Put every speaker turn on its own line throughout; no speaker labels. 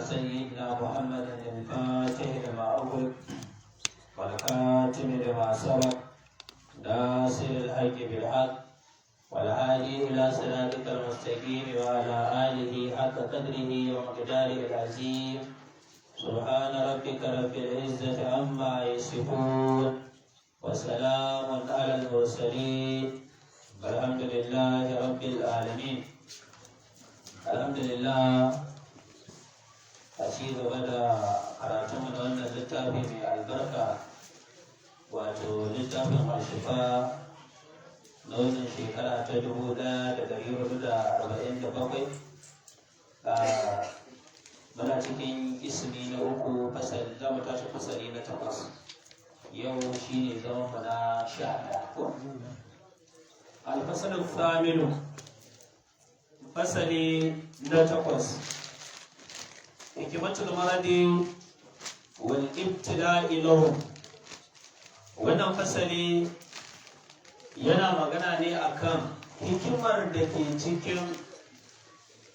سيدنا محمد الفاتح لما أغلق والخاتم لما سبق ناصر الحق بالحق والهادي إلى صراطك المستقيم وعلى آله حق قدره ومقداره العظيم سبحان ربك رب العزة عما يصفون وسلام على المرسلين والحمد لله رب العالمين. الحمد لله. A ci gaba da karatun da wannan littafi mai albarka wato littafin Al-Shifa na wannan shekara ta 1447 muna cikin ismi na uku fasali za mu tashi fasali na 8 yau shine zaman mu na 11. Al-fasalul thaminu fasali na 8 hikimatul maradi wal ibtila'i lahu. Wannan fasali yana magana ne akan hikimar da ke cikin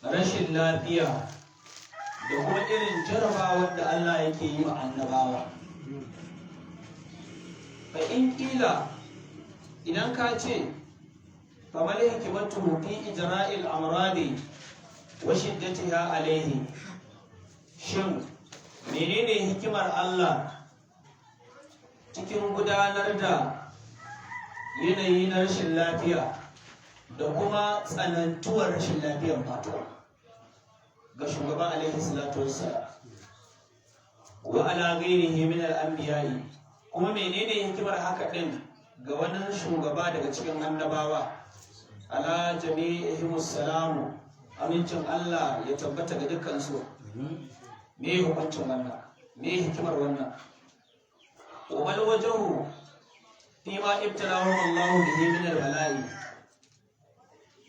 rashin lafiya da kuma irin jarabawar da Allah yake yi wa annabawa. Fa in kila idan ka ce famal hikimatu fi ijra'il amradi wa shiddatiha alayhi, shin menene hikimar Allah cikin gudanar da yanayi na rashin lafiya da kuma tsanantuwar rashin lafiyar mata ga shugaba alaihi salatu wassalam wa ala ghairihi min al-anbiya'i, kuma menene hikimar haka din ga wannan shugaba daga cikin annabawa ala jami'ihimus salamu, amincin Allah ya tabbata ga dukkan su. Me hukuncin wannan? Me hikimar wannan? Wal wajhu fi ma ibtalahu Allah bihi min al-bala'i,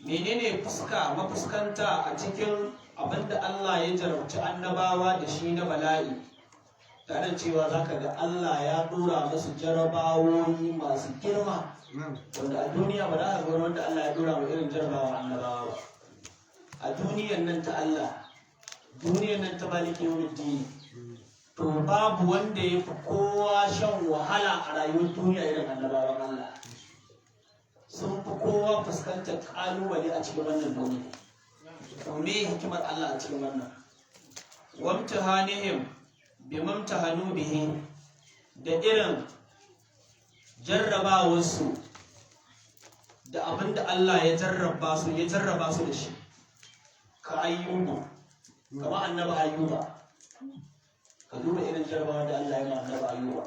menene mafuskanta a cikin abinda Allah ya jarabci annabawa da shi na bala'i, tare cewa zaka ga Allah ya dora musu jarabawoyi masu girma wanda a duniya ba za ka ga wanda Allah ya dora mu irin jarabawa annabawa ba. A duniyar nan ta Allah, duniyar nan ta maliki yawmiddin, to babu wanda ya fi kowa shan wahala a rayuwar duniya irin annabawan Allah. Sun fi kowa fuskantar kalubale a cikin wannan duniya. To me hikimar Allah a cikin wannan? Wamtahanihim bimamtahanu bihi, da irin jarrabawarsu da abinda Allah ya jarraba su da shi. Ka ayyubu, kama annaba ayyuba, ka duba irin jarabawa da Allah ya ma annaba ayyuba,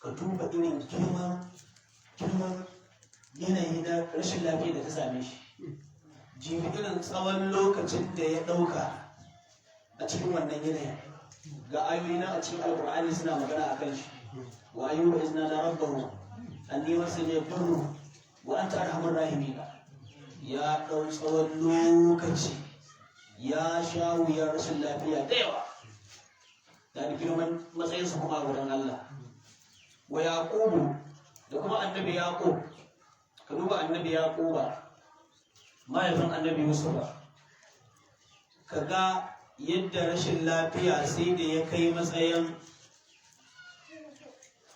ka duba irin girman yanayi na rashin lafiya da ta same shi, jibi irin tsawon lokacin da ya ɗauka a cikin wannan yanayi. Ga ayoyi na a cikin alkur'ani suna magana a kan shi. Wa ayyuba izna la rabbahu anni masani yadurru wa anta arhamur rahimin. Ya ɗau tsawon lokaci, ya sha wuyar rashin lafiya da yawa, da girman matsayinsa kuma a wurin Allah. Wa yaqubu, da kuma annabi yaqub, ka duba annabi yaquba mahaifin annabi yusufa, ka ga yadda rashin lafiya sai da ya kai matsayin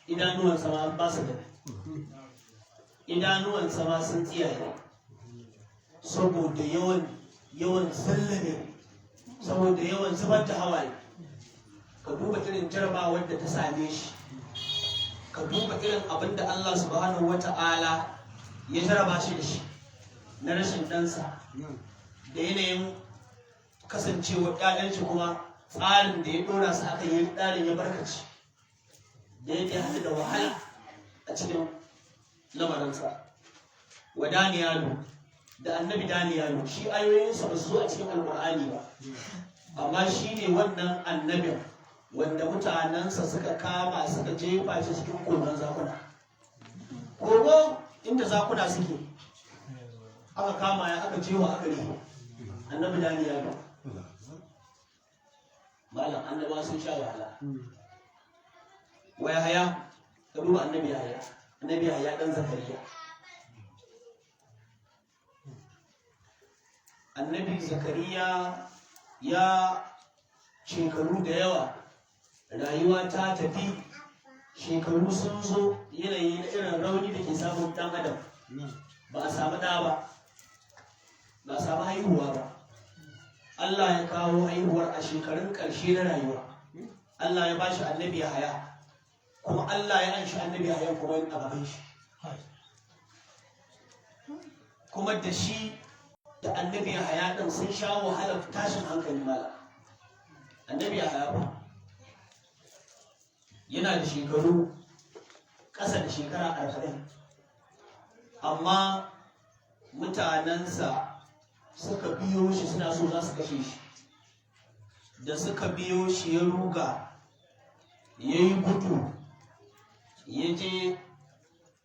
idanuwansa ma ba su da, idanuwansa ma sun tsiyaye saboda yawan sallame, saboda yawan zubar da hawaye. Ka duba irin jarabawar da ta same shi, ka duba irin abin da Allah subhanahu wata'ala ya jaraba shi da shi na rashin ɗansa, da yanayin kasancewa ƴaƴan shi kuma tsarin da ya ɗora su aka yi tsarin ya barkaci, da yake haɗu da wahala a cikin lamarinsa. Wa Daniyalu, da annabi Daniyalu, shi ayoyinsa ba su zo a cikin alƙur'ani ba, amma shi ne wannan annabin wanda mutanensa suka kama suka jefa shi cikin kogon zakuna. Kogo inda zakuna suke aka kama ya aka jewa aka rihe annabi Daniyalu. Malam annaba sun sha wahala. Wa Yahaya, ka duba annabi Yahaya dan Zakariya. Annabi Zakariya ya shekaru da yawa, rayuwa ta tafi, shekaru sun zo, yanayi na irin rauni da ke samun ɗan adam, ba a samu ɗa ba, ba a samu haihuwa ba. Allah ya kawo haihuwar a shekarun ƙarshe na rayuwa. Allah ya ba shi annabi Yahaya, kuma Allah ya anshi annabi Yahaya kuma a gaban shi. Kuma da shi da annabi Yahaya ɗin sun sha wahalar tashin hankali mala. Annabi Yahaya ba yana da shekaru ƙasa da shekara 40, amma mutanensa suka biyo shi suna so za su kashe shi. Da suka biyo shi ya ruga, ya yi gudu, ya je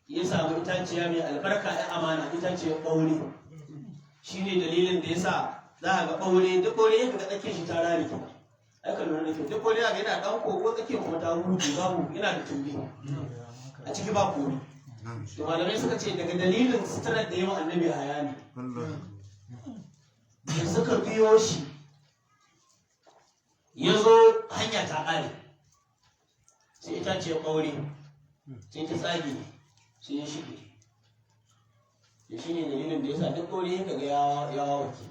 ya samu itaciya mai albarka ya amana, itaciyar ɓaure. Shi ne dalilin da ya sa za a ga ɓaure, duk ɓaure ya ga tsakiyar shi ta rari. Aka lura da kyau, duk ɓaure ya ga yana ɗan kogo tsakiyar kuma ta hudu, babu yana da tumbi a ciki ba kori. To malamai suka ce daga dalilin suturar da yawan annabi Yahaya ne. Da suka biyo shi ya zo hanya ta ƙare, sai ita ce ɓaure sai ta tsage sai ya shige. Da shi ne dalilin da ya sa duk ɓaure ya kaga ya wawake.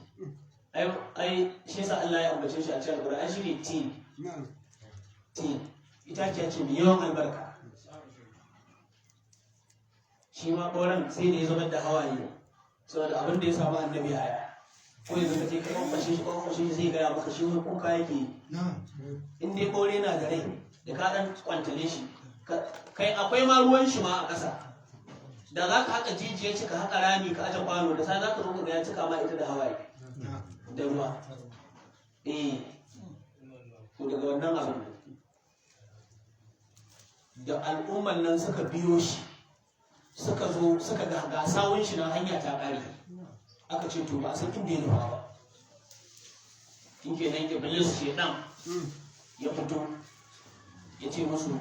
Ai shi sa Allah ya ambace shi a cikin Alƙur'ani, shi ne tin ita ce mai yawan albarka. Shi ma ɓauren sai da ya zama da hawaye saboda abin da ya samu annabi Yahaya. Ko yanzu ka ce ka kwamfashe shi zai gaya maka shi wani kuka yake yi. In dai ɓaure na da rai da ka ɗan kwantale shi, kai akwai ma ruwan shi ma a ƙasa. Da za ka haƙa jijiya cika haƙa rami ka aje kwano, da sai za ka zo ka ga ya cika ma ita da hawaye da ruwa. To daga wannan abin da al'umman nan suka biyo shi, suka zo suka ga sawun shi na hanya ta ƙare. Aka ce to ba a san inda ya nufa ba. In ke nan Iblis shedan ya fito ya ce musu,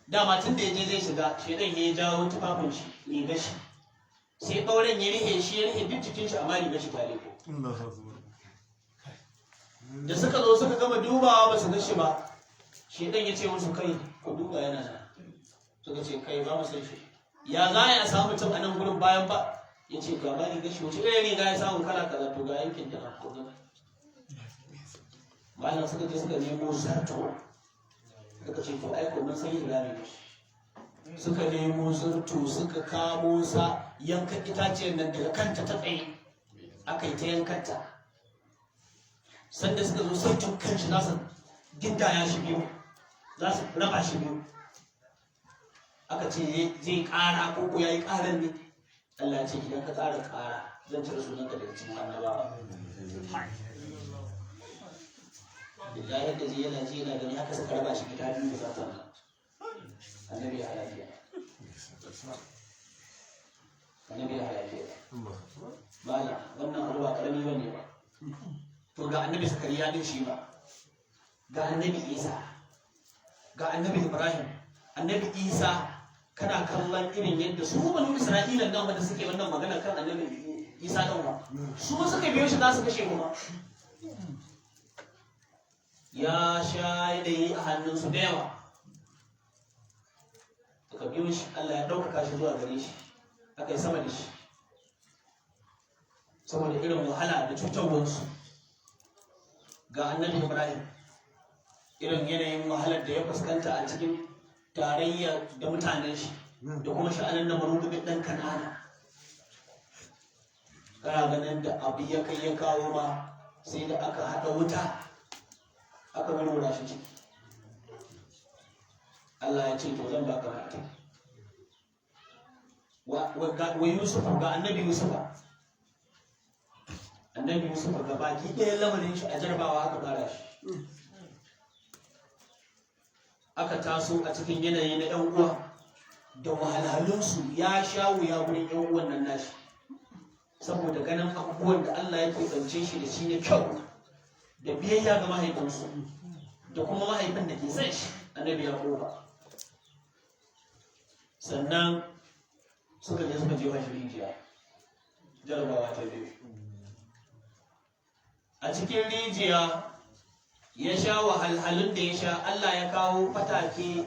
dama tun da ya je zai shiga, shedan ya jawo tufafin shi riga shi, sai ɓauren ya rihe shi, ya rihe duk jikin shi, amma riga shi ta leko. Da suka zo suka gama dubawa ba su ga shi ba, shedan ya ce musu, kai ku duba yana nan. Suka ce kai ba mu san shi, ya za a samu mutum a nan gurin bayan ba. Ya ce ga ba riga shi, wace irin riga ya samu kala kaza, to ga yankin da na kodin. Malam suka je suka nemo zarto, suka ce to aiko mun san riga ne. Suka nemo zarto suka kamo sa, yankan itaciyar nan daga kanta ta tsaye, aka yi ta yankanta. Sanda suka zo sai tun kanshi za su gindaya shi biyu, za su raba shi biyu. Aka ce zai ƙara ko ya yi ƙaran ne. Allah ya ce idan ka ƙara ƙara zan cire sunanka daga cikin annabawa. Da yadda zai yana ji yana gani haka suka raba shi gida biyu da zata nan. Annabi ya halafiya. Annabi ya halafiya. Bala wannan abu ba karami bane ba. To ga annabi Zakariya din shi ba. Ga annabi Isa. Ga annabi Ibrahim. Annabi Isa kana kallon irin yadda su banu Isra'ila nan da suke wannan magana kan annabi Isa dan wa. Su suka biyo shi za su kashe mu ma. Ya sha yanayi a hannunsu da yawa. Suka biyo shi, Allah ya ɗaukaka shi zuwa gare shi, aka yi sama da shi. Saboda irin wahala da cutarwarsu. Ga annabi Ibrahim, irin yanayin wahalar da ya fuskanta a cikin tarayya da mutanen shi, da kuma sha'anin na marubin ɗan Kan'ana. Kana ganin da abu ya kai ya kawo ma sai da aka haɗa wuta aka warware shi ciki. Allah ya ce to zan baka mata. Wa Yusuf, ga annabi Yusufa. Annabi Yusufa ga baki ɗaya lamarin shi a jarabawa aka fara shi. Aka taso a cikin yanayi na ‘yan uwa da wahalhalunsu, ya sha wuya wurin ‘yan uwan nan nashi. Saboda ganin abubuwan da Allah ya keɓance shi da shi ne kyau, da biyayya ga mahaifinsu, da kuma mahaifin da ke son shi, annabi Yaquba. Sannan suka je suka jefa shi rijiya, jarabawa ta biyu. a cikin rijiya ya sha wahalhalun da ya sha, Allah ya kawo fatake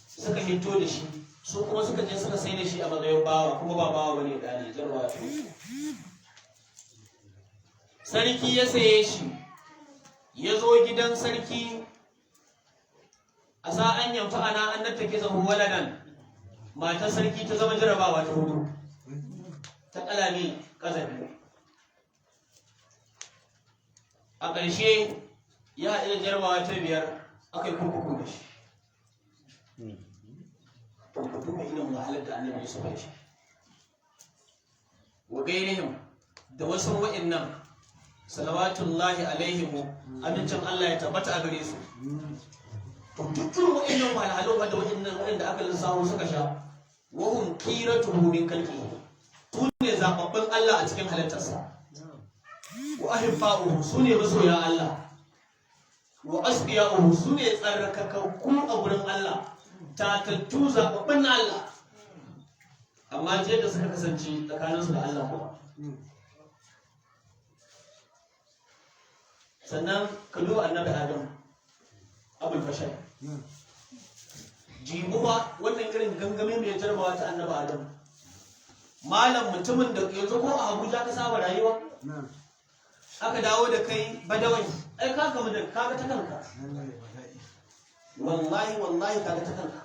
suka hito da shi, su kuma suka je suka sai da shi a matsayin bawa, kuma ba bawa bane da ne jarwa. Sarki ya saye shi, ya zo gidan sarki a sa'an yamfa ana an nattake zahu waladan, matar sarki ta zama jarabawa ta hudu, ta kalami kazafi. A ƙarshe ya haɗu da jarabawa ta biyar, aka yi kurkuku da shi. Kurkuku mai irin wahalar da annabi ya saba shi. Wa gairihim da wasu wa'innan salawatullahi alaihimu, amincin Allah ya tabbata a gare su. Dukkan wa'innan wahalhalun da wa'innan waɗanda aka lissawo suka sha, wahum kiratuhu min kalqihi, su ne zaɓaɓɓen Allah a cikin halittarsa. Wa ahibba'uhu, su ne masoya Allah. Wa asfiya'uhu, su ne tsarkakakku a wurin Allah, tatattu zaɓaɓɓen na Allah. Amma jiya da suka kasance tsakaninsu da Allah kuma. Sannan ka duba annabi Adam, abul fashal. Jibuwa wannan irin gangamin da ya jarbawa ta annabi Adam. Malam mutumin da yanzu ko a Abuja ka saba rayuwa, aka dawo da kai badawai, ai ka gamu da kaga ta kanka. Wallahi kaga ta kanka.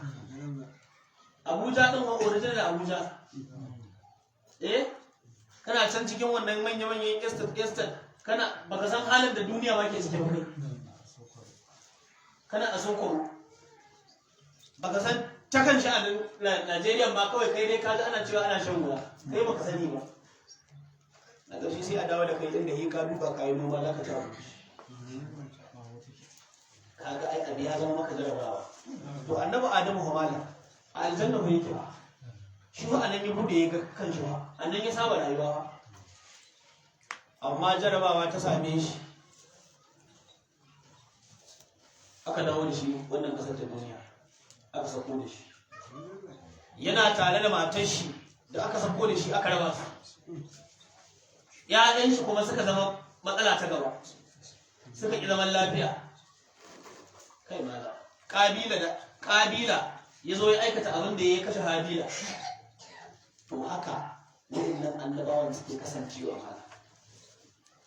Abuja din wa original da Abuja. Kana can cikin wannan manya-manyan estate, kana baka san halin da duniya ma ke cikin kai. Kana a Sokoto, baka san ta kan sha'anin Najeriya ma, kawai kai dai kaji ana cewa ana shan ruwa, kai baka sani ba. Na ƙarshe sai a dawo da kai inda yi ka duba ka yi noma za ka ci abu. Kaga ai abu ya zama maka jarabawa. To annabi Adamu hamala a aljanna bai yake ba. Shi ba anan ya bude ya ga kan shi ba, anan ya saba rayuwa. Amma jarabawa ta same shi, aka dawo da shi wannan kasar ta duniya, aka sako da shi. Yana tare da matar shi da aka sako da shi aka raba su. ‘Ya'yan shi kuma suka zama matsala ta gaba, suka ƙi zaman lafiya. Kai mala, ƙabila ya zo ya aikata abin da ya kashe Habila. To haka waɗannan annabawan suke kasancewa mala,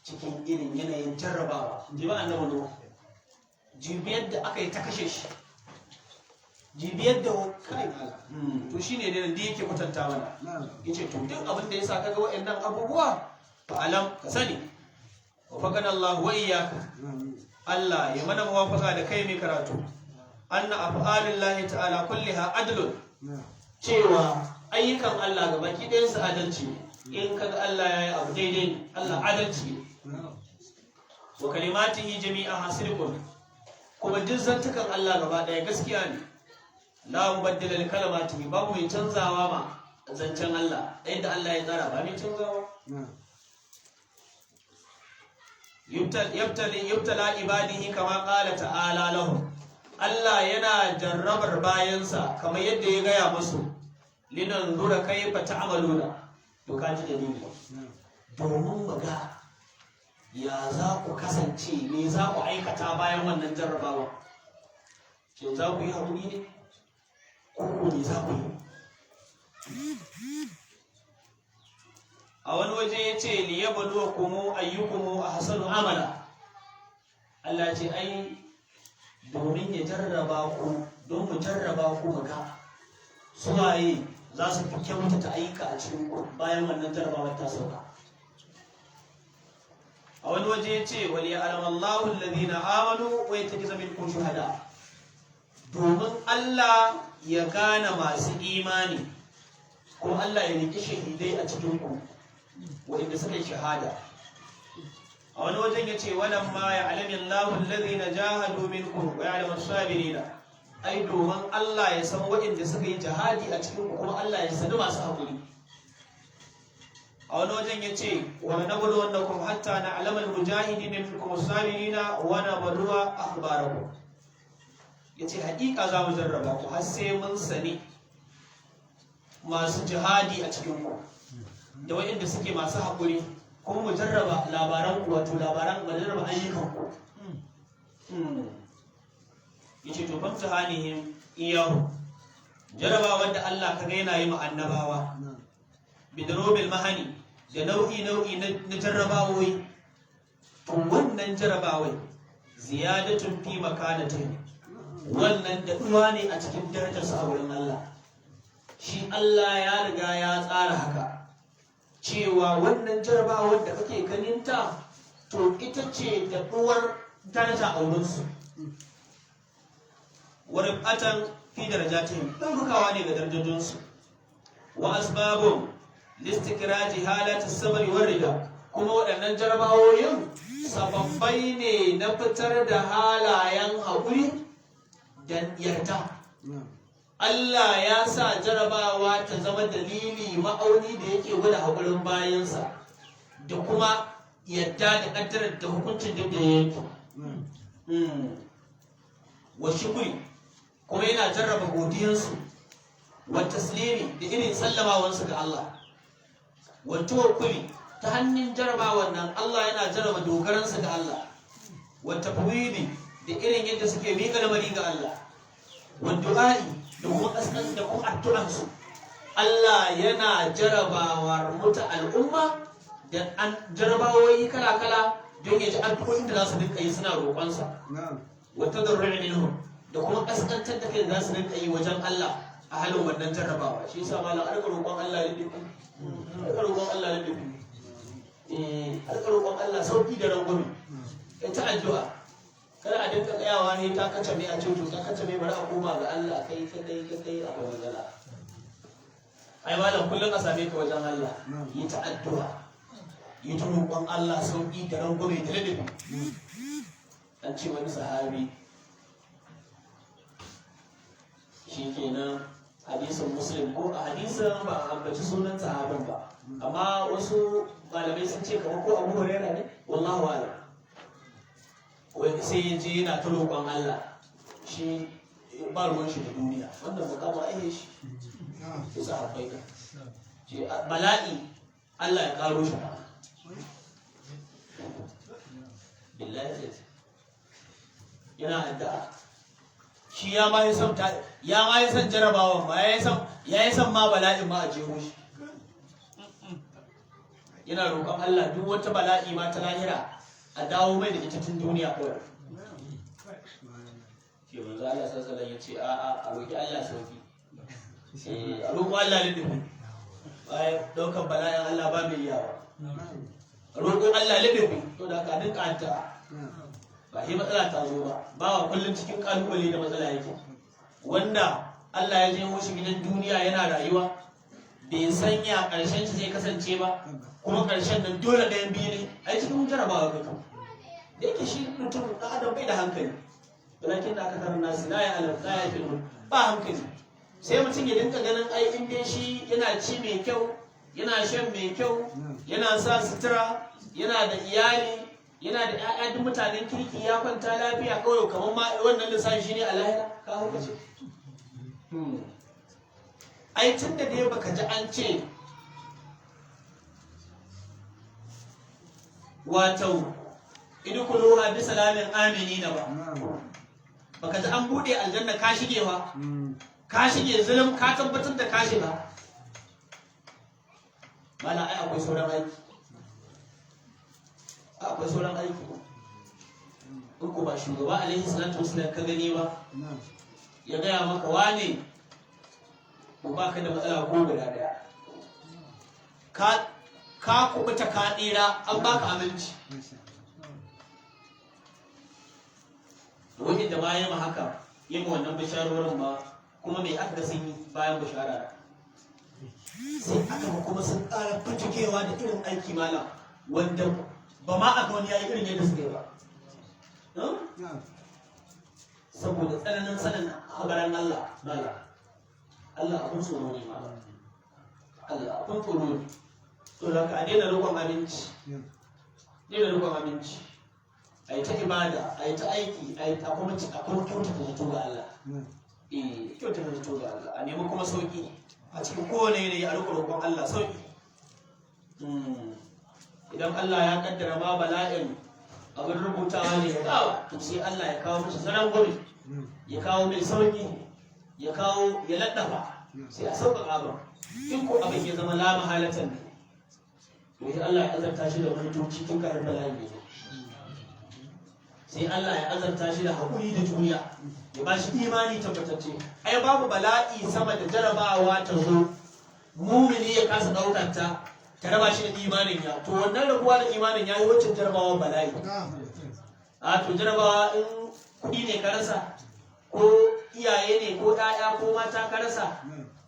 cikin irin yanayin jarrabawa. Jibi annabi Nuhu, jibi yadda aka yi ta kashe shi, jibi yadda kai mala. To shine da yake kwatanta mana. Yace to duk abin da ya sa kaga waɗannan abubuwa, fa'alam ka sani, wa faƙan Allah wa iyaka, Allah ya mana mawafaka da kai mai karatu, anna af'alin lahi ta'ala kulliha adlun, cewa ayyukan Allah ga baki ɗayansu adalci ne. In kaga Allah ya yi abu daidai ne, Allah adalci ne. Wa kalimatihi jami'a hasirkun, kuma duk zantukan Allah gaba ɗaya gaskiya ne. La mubaddila li kalimatihi, babu mai canzawa ma zancen Allah, yadda Allah ya tsara ba mai canzawa. Yubtala ibadihi kama qala ta'ala lahum, Allah yana jarrabar bayansa kamar yadda ya gaya musu, linanzura kayfa ta'maluna. To ka ji dalili, domin mu ga ya za ku kasance, me za ku aikata bayan wannan jarrabawa. Shin za ku yi haƙuri ne ko me za ku yi? A wani waje ya ce liyabluwakum ayyukum ahsanu amala. Allah ce ai domin ya jarraba ku, don mu jarraba ku mu ga suwaye za su fi kyautata ayyuka a cikin ku bayan wannan jarrabawar ta sauka. A wani waje ya ce wal ya'lamu Allahu alladhina amanu wa yattakhidha minkum shuhada, domin Allah ya gane masu imani, ko Allah ya riki shahidai a cikin ku wanda suka yi shahada. A wani wajen ya ce walan ma ya'lamu Allahu alladhina jahadu minkum wa ya'lamu as-sabirina, ai domin Allah ya san waɗanda suka yi jihadi a cikin ku, kuma Allah ya sani masu haƙuri. A wani wajen ya ce wa nabluwannakum hatta na'lama al-mujahidina minkum as-sabirina wa nabluwa akhbarakum. Ya ce haƙiƙa za mu jarraba ku har sai mun sani masu jihadi a cikin ku da waɗanda suke masu haƙuri, kuma mu jarraba labaran ku, wato labaran mu jarraba ayyukan ku. Yace to famta hanihim iyahu, jarraba wanda Allah kaga yana yi ma annabawa bidrobil mahani da nau'i na jarrabawoyi, to wannan jarrabawai ziyadatun fi makanatin, wannan da duwa ne a cikin darajarsa a wurin Allah. Shi Allah ya riga ya tsara haka cewa wannan jarrabawar da kake ganinta to ita ce da duwar daraja a wurinsu, warifatan fi darajatihim, ɗaukawa ne ga darajojinsu, wa asbabun listikraji halati sabari war rida, kuma waɗannan jarabawoyin sababbai ne na fitar da halayen haƙuri da yarda. Allah ya sa jarabawa ta zama dalili ma'auni da yake gwada haƙurin bayansa da kuma yarda da ƙaddarar da hukuncin da yake. Wa shukuri, kuma yana jarraba godiyarsu, wa taslimi da irin sallamawansu ga Allah, wa tawakkuli, ta hannun jarabawan nan Allah yana jarraba dogaransu ga Allah, wa tafwidi da irin yadda suke miƙa lamari ga Allah, wa du'a'i da kuma kaskan da kuma addu'ansu. Allah yana jarabawar muta al'umma da jarabawoyi kala-kala don ya ji addu'o'in da za su dinka yi suna roƙonsa, wa tadarru'u minhum, da kuma kaskantar da kai za su dinka yi wajen Allah a halin wannan jarrabawa. Shi yasa malam arka roƙon Allah ne dubi, arka roƙon Allah ne dubi, arka roƙon Allah sauki da rangwame, ta addu'a. Kada a dinka tsayawa ne ta kace mai a cikin ta kace mai bari a koma ga Allah kai a matsala. Ai malam kullum a same ka wajen Allah, yi ta addu'a, yi ta roƙon Allah sauki da rangwame da ladabi. An ce wani sahabi shikenan, hadisin Muslim, ko a hadisin ba a ambaci sunan sahabin ba, amma wasu malamai sun ce kamar ko Abu Hurairah ne, wallahu a'lam. Wani sai ya je yana ta roƙon Allah, shi ba ruwan shi da duniya, wannan mukama aihe shi su sahabbai ka ce bala'i Allah ya karo shi billahi yana addu'a. Shi ya ma yi san jarabawan ma, ya yi san ma bala'in ma a jeho shi, yana roƙon Allah duk wata bala'i ma ta lahira a dawo mai da ita tun duniya kawai. Ke manzo Allah sallallahu ya ce a roƙi Allah sauki, a roƙo Allah lidubi, bayan ɗaukar bala'in Allah ba mai yawa, a roƙo Allah lidubi, to da ka dinka anta ba shi matsala ta zo ba, bawa kullum cikin kalubale da matsala yake, wanda Allah ya je shi gidan duniya yana rayuwa bai sanya ƙarshen shi zai kasance ba, kuma ƙarshen nan dole ɗayan biyu ne, ai cikin jarabawa ga kan da yake shi mutum ɗan adam bai da hankali, walakin da aka tarar nasu la ya alam la ya filmun, ba hankali. Sai mutum ya dinka ganin ai in dai shi yana ci mai kyau, yana shan mai kyau, yana sa sutura, yana da iyali, yana da ƴaƴa, duk mutanen kirki, ya kwanta lafiya kawai, kamar ma wannan lissafi shi ne a lahira, ka hauka ce. Ai tun da dai baka ji an ce wato idkhuluha bi salamin aminina ba, baka ji an bude aljanna ka shige ba, ka shige zulum, ka tabbatar da ka shiga, mala ai akwai sauran aiki, akwai sauran aiki. In ko ba shugaba alaihi salatu wasallam ka gani ba ya gaya maka wane ko baka da matsala ko guda daya, ka kubuta ka ɗira, an baka aminci. Wani da bayan haka yin wannan bisharorin ba, kuma mai aka sun yi bayan bishara, sai aka kuma sun ƙara fitukewa da irin aiki mala wanda ba ma aka wani yayi irin yadda suka yi ba, saboda tsananin sanin habaran Allah. Allah abin tsoro ne mala, Allah abin tsoro ne. To da ka daina rikon abinci, a yi ta ibada, a yi ta aiki, a kuma kyautata zato ga Allah. Kyautata zato ga Allah, a nemi kuma sauki a cikin kowane yanayi, a rikon Allah sauki. idan Allah ya kaddara ma bala'in abin rubutawa ne ya dawa to sai Allah ya kawo masa sanan gobe ya kawo mai sauki ya kawo ya laddafa sai a sauƙaƙa ba in ko abin ya zama la mahalatan to sai Allah ya azarta shi da mutunci tun kafin bala'in ya zo sai Allah ya azarta shi da haƙuri da juriya ya ba shi imani tabbatacce ai babu bala'i sama da jarabawa ta zo mumini ya kasa ɗaukar ta raba shi da imanin ya to wannan rabuwa da imanin ya yi waccan jarabawa bala'i a to jarabawa in kuɗi ne ka rasa ko iyaye ne ko ɗaya ko mata ka rasa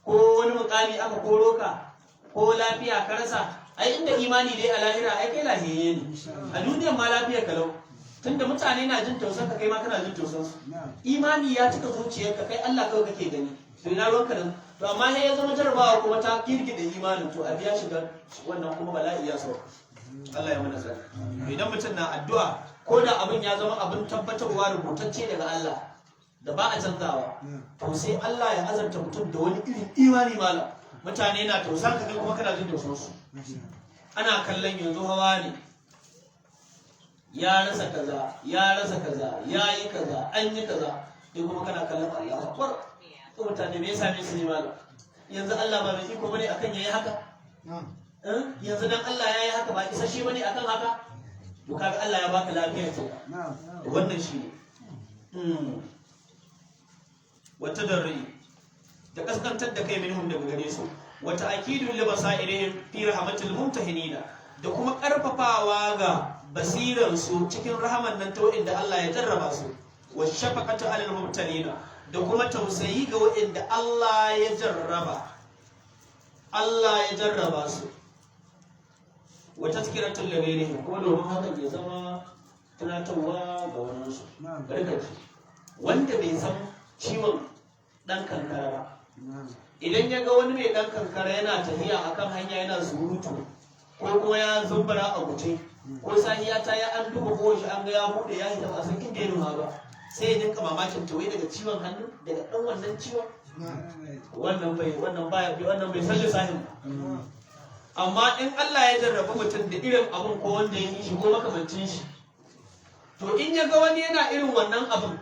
ko wani mukami aka koro ka ko lafiya ka rasa ai inda imani dai a lahira ai kai lahiyayye ne a duniyar ma lafiyar kalau tunda mutane na jin tausan ka kai ma kana jin tausan su imani ya cika zuciyarka kai Allah kawai kake gani to ina ruwanka da to amma sai ya zama jarabawa kuma ta girgida imanin to a biya shiga wannan kuma bala'i ya sauka Allah ya mana tsari idan mutum na addu'a ko da abin ya zama abin tabbatarwa rubutacce daga Allah da ba a canzawa to sai Allah ya azarta mutum da wani irin imani mala mutane na tausan ka kai kuma kana jin tausan su ana kallon yanzu hawa ne ya rasa kaza ya yi kaza an yi kaza sai kuma kana kallon Allah akbar to mutane me yasa me su ne mala yanzu Allah ba mai iko bane akan yayi haka yanzu dan Allah yayi haka ba isa shi bane akan haka to kaga Allah ya baka lafiya ce wannan shi ne wata darri da kaskantar da kai minhum daga gare su wata akidul libasairihim fi rahmatil mumtahinina da kuma karfafawa ga basiransu cikin rahaman nan ta wa'inda Allah ya jarraba su wa shafaqatu alal mubtalina da kuma tausayi ga wa'inda Allah ya jarraba su wa tazkiratul laghairihim kuma domin hakan ya zama tunatarwa ga wannan su barkaci wanda bai san ciwon dan kankara ba idan ya ga wani mai dan kankara yana tafiya akan hanya yana surutu ko kuma ya zumbara a guje ko sahiya ta ya an duba ko shi an ga ya bude ya hita ba san inda ya nuna ba sai ya dinka mamakin to wai daga ciwon hannu daga dan wannan ciwon wannan bai san lissahin ba amma in Allah ya jarraba mutum da irin abun ko wanda ya yi shi ko makamancin shi to in ya ga wani yana irin wannan abun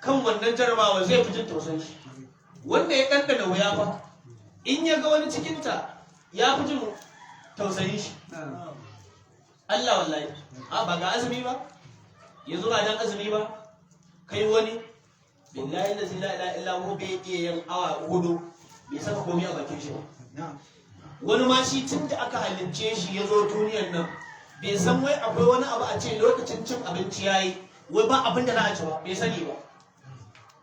kan wannan jarrabawa zai fi jin tausayin shi wanda ya ɗanɗana wuya fa in ya ga wani cikinta ya fi jin tausayin shi Allah wallahi ba ga azumi ba yanzu ba dan azumi ba kai wani billahi la ilaha illa hu bai iya yin awa hudu bai saka komai a bakin shi ba wani ma shi tun da aka halince shi ya zo duniyar nan bai san wai akwai wani abu a ce lokacin cin abinci yayi wai ba abin da za a ci ba bai sani ba